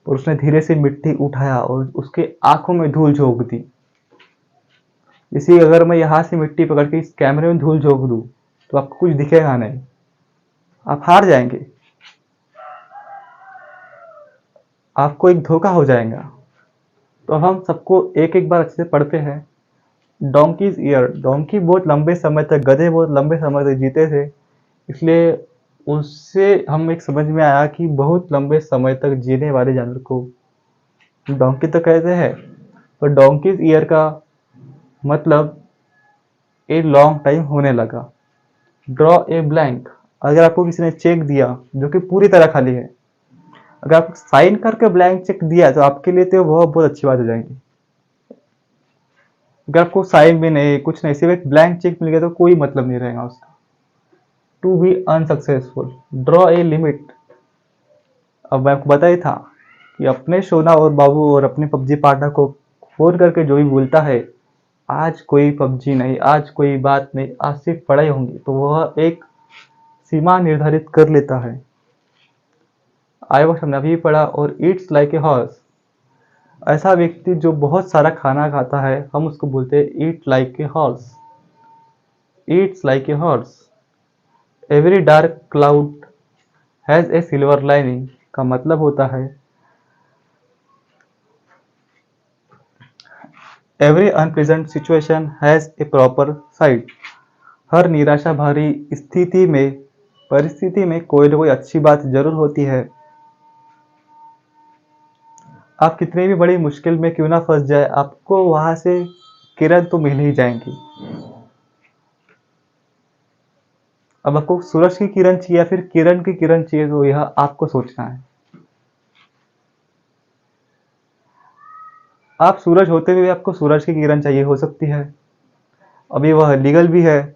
और उसने धीरे से मिट्टी उठाया और उसके आंखों में धूल झोंक दी। इसी अगर मैं यहाँ से मिट्टी पकड़ के इस कैमरे में धूल झोंक दूं तो आपको कुछ दिखेगा नहीं, आप हार जाएंगे, आपको एक धोखा हो जाएगा। तो अब हम सबको एक एक बार अच्छे से पढ़ते हैं। डोंकीज ईयर, डोंकी बहुत लंबे समय तक, गधे बहुत लंबे समय तक जीते थे, इसलिए उससे हम एक समझ में आया कि बहुत लंबे समय तक जीने वाले जानवर को डोंकी तो कहते हैं, पर डोंकीज ईयर का मतलब ए लॉन्ग टाइम होने लगा। ड्रॉ ए ब्लैंक, अगर आपको किसी ने चेक दिया जो कि पूरी तरह खाली है, अगर आप साइन करके ब्लैंक चेक दिया तो आपके लिए तो वह बहुत अच्छी बात हो जाएगी। अगर आपको साइन भी नहीं, कुछ नहीं, सिर्फ एक ब्लैंक चेक मिल गया तो कोई मतलब नहीं रहेगा उसका। To be unsuccessful, draw a limit. अब मैं आपको बता ही था कि अपने सोना और बाबू और अपने पबजी पार्टनर को फोन करके जो भी बोलता है, आज कोई पबजी नहीं, आज कोई बात नहीं, आज सिर्फ पढ़ाई होंगी, तो वह एक सीमा निर्धारित कर लेता है। आए वक्त हमने अभी पढ़ा, और ईट्स लाइक ए हॉर्स, ऐसा व्यक्ति जो बहुत सारा खाना खाता है, हम उसको बोलते हैं eat like a horse. Eats like a horse. Every dark cloud has a silver lining का मतलब होता है every unpleasant situation has a proper side. हर निराशा भरी परिस्थिति में कोई ना कोई अच्छी बात जरूर होती है। आप कितनी भी बड़ी मुश्किल में क्यों ना फंस जाए, आपको वहां से किरण तो मिल ही जाएंगी। अब आपको सूरज की किरण चाहिए या फिर किरण की किरण चाहिए, तो यह आपको सोचना है। आप सूरज होते हुए आपको सूरज की किरण चाहिए हो सकती है, अभी वह लीगल भी है।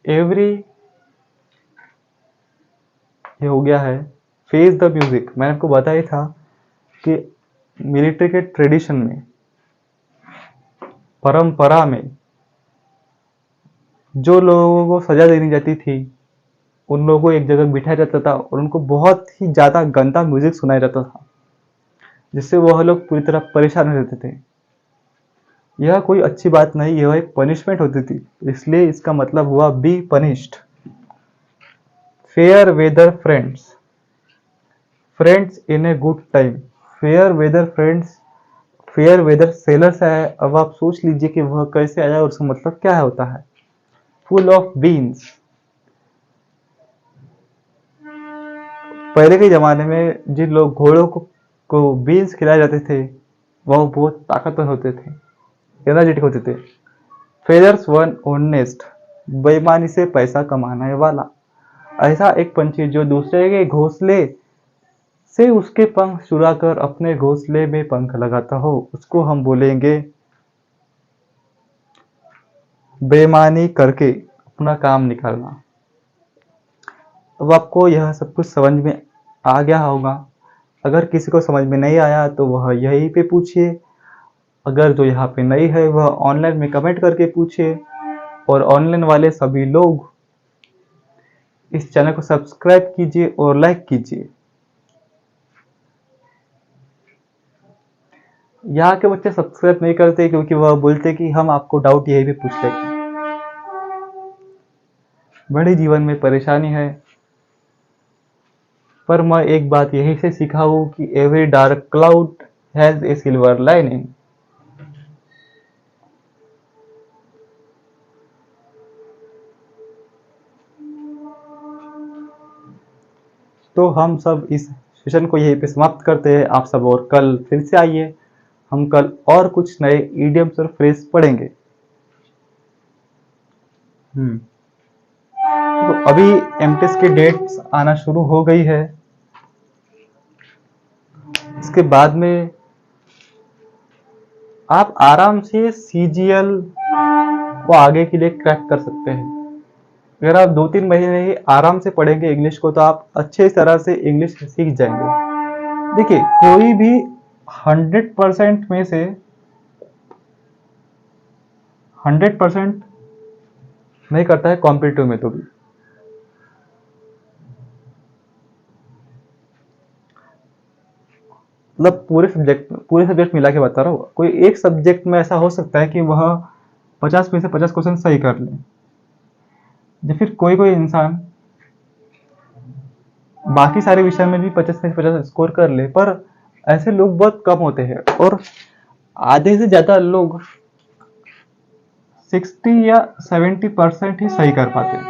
एवरी, ये हो गया है फेस द म्यूजिक। मैंने आपको बताया था कि मिलिट्री के ट्रेडिशन में, परंपरा में, जो लोगों को सजा देनी जाती थी उन लोगों को एक जगह बिठाया जाता था और उनको बहुत ही ज्यादा गंदा म्यूजिक सुनाया जाता था, जिससे वह लोग पूरी तरह परेशान हो जाते थे। यह कोई अच्छी बात नहीं, यह एक पनिशमेंट होती थी, इसलिए इसका मतलब हुआ be punished. Fair weather friends, friends in a good time. Fair weather friends, fair weather sellers है। अब आप सोच लीजिए कि वह कैसे आया और उसका मतलब क्या होता है। फुल ऑफ बीन्स, पहले के जमाने में जिन लोग घोड़ों को बीन्स खिलाए जाते थे, वह बहुत ताकतवर होते थे, एनर्जेटिक होते थे। फेदर्स वन ऑनेस्ट, बेईमानी से पैसा कमाने वाला। ऐसा एक पंछी जो दूसरे के घोंसले से उसके पंख चुराकर अपने घोंसले में पंख लगाता हो, उसको हम बोलेंगे बेईमानी करके अपना काम निकालना। अब आपको यह सब कुछ समझ में आ गया होगा। अगर किसी को समझ में नहीं आया तो वह यहीं पे पूछिए, अगर जो यहाँ पे नहीं है वह ऑनलाइन में कमेंट करके पूछिए, और ऑनलाइन वाले सभी लोग इस चैनल को सब्सक्राइब कीजिए और लाइक कीजिए। यहाँ के बच्चे सब्सक्राइब नहीं करते क्योंकि वह बोलते कि हम आपको डाउट यही भी पूछ लेते। बड़े जीवन में परेशानी है, पर मैं एक बात यही से सीखा हूं कि every dark cloud has a silver lining. तो हम सब इस सेशन को यहीं पे समाप्त करते हैं। आप सब और कल फिर से आइए, हम कल और कुछ नए इडियम्स और फ्रेज पढ़ेंगे। तो अभी एमटेस की डेट्स आना शुरू हो गई है। इसके बाद में आप आराम से सीजीएल को आगे के लिए क्रैक कर सकते हैं। अगर आप 2-3 महीने ही आराम से पढ़ेंगे इंग्लिश को, तो आप अच्छे तरह से इंग्लिश सीख जाएंगे। देखिए, कोई भी 100% में से 100% नहीं करता है कॉम्पिटिटिव में। तो भी मतलब पूरे सब्जेक्ट मिला के बता रहा हूँ, कोई एक सब्जेक्ट में ऐसा हो सकता है कि वह 50 में से 50 क्वेश्चन सही कर ले, या फिर कोई कोई इंसान बाकी सारे विषय में भी 50 में से 50 स्कोर कर ले, पर ऐसे लोग बहुत कम होते हैं, और आधे से ज्यादा लोग 60 या 70% ही सही कर पाते हैं।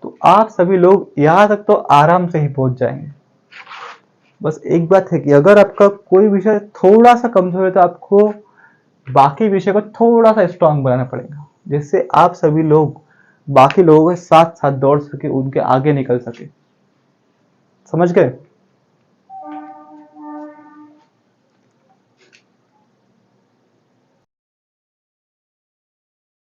तो आप सभी लोग यहाँ तक तो आराम से ही पहुंच जाएंगे। बस एक बात है कि अगर आपका कोई विषय थोड़ा सा कमजोर है तो आपको बाकी विषय को थोड़ा सा स्ट्रांग बनाना पड़ेगा, जिससे आप सभी लोग बाकी लोगों के साथ साथ दौड़ सके, उनके आगे निकल सके। समझ गए?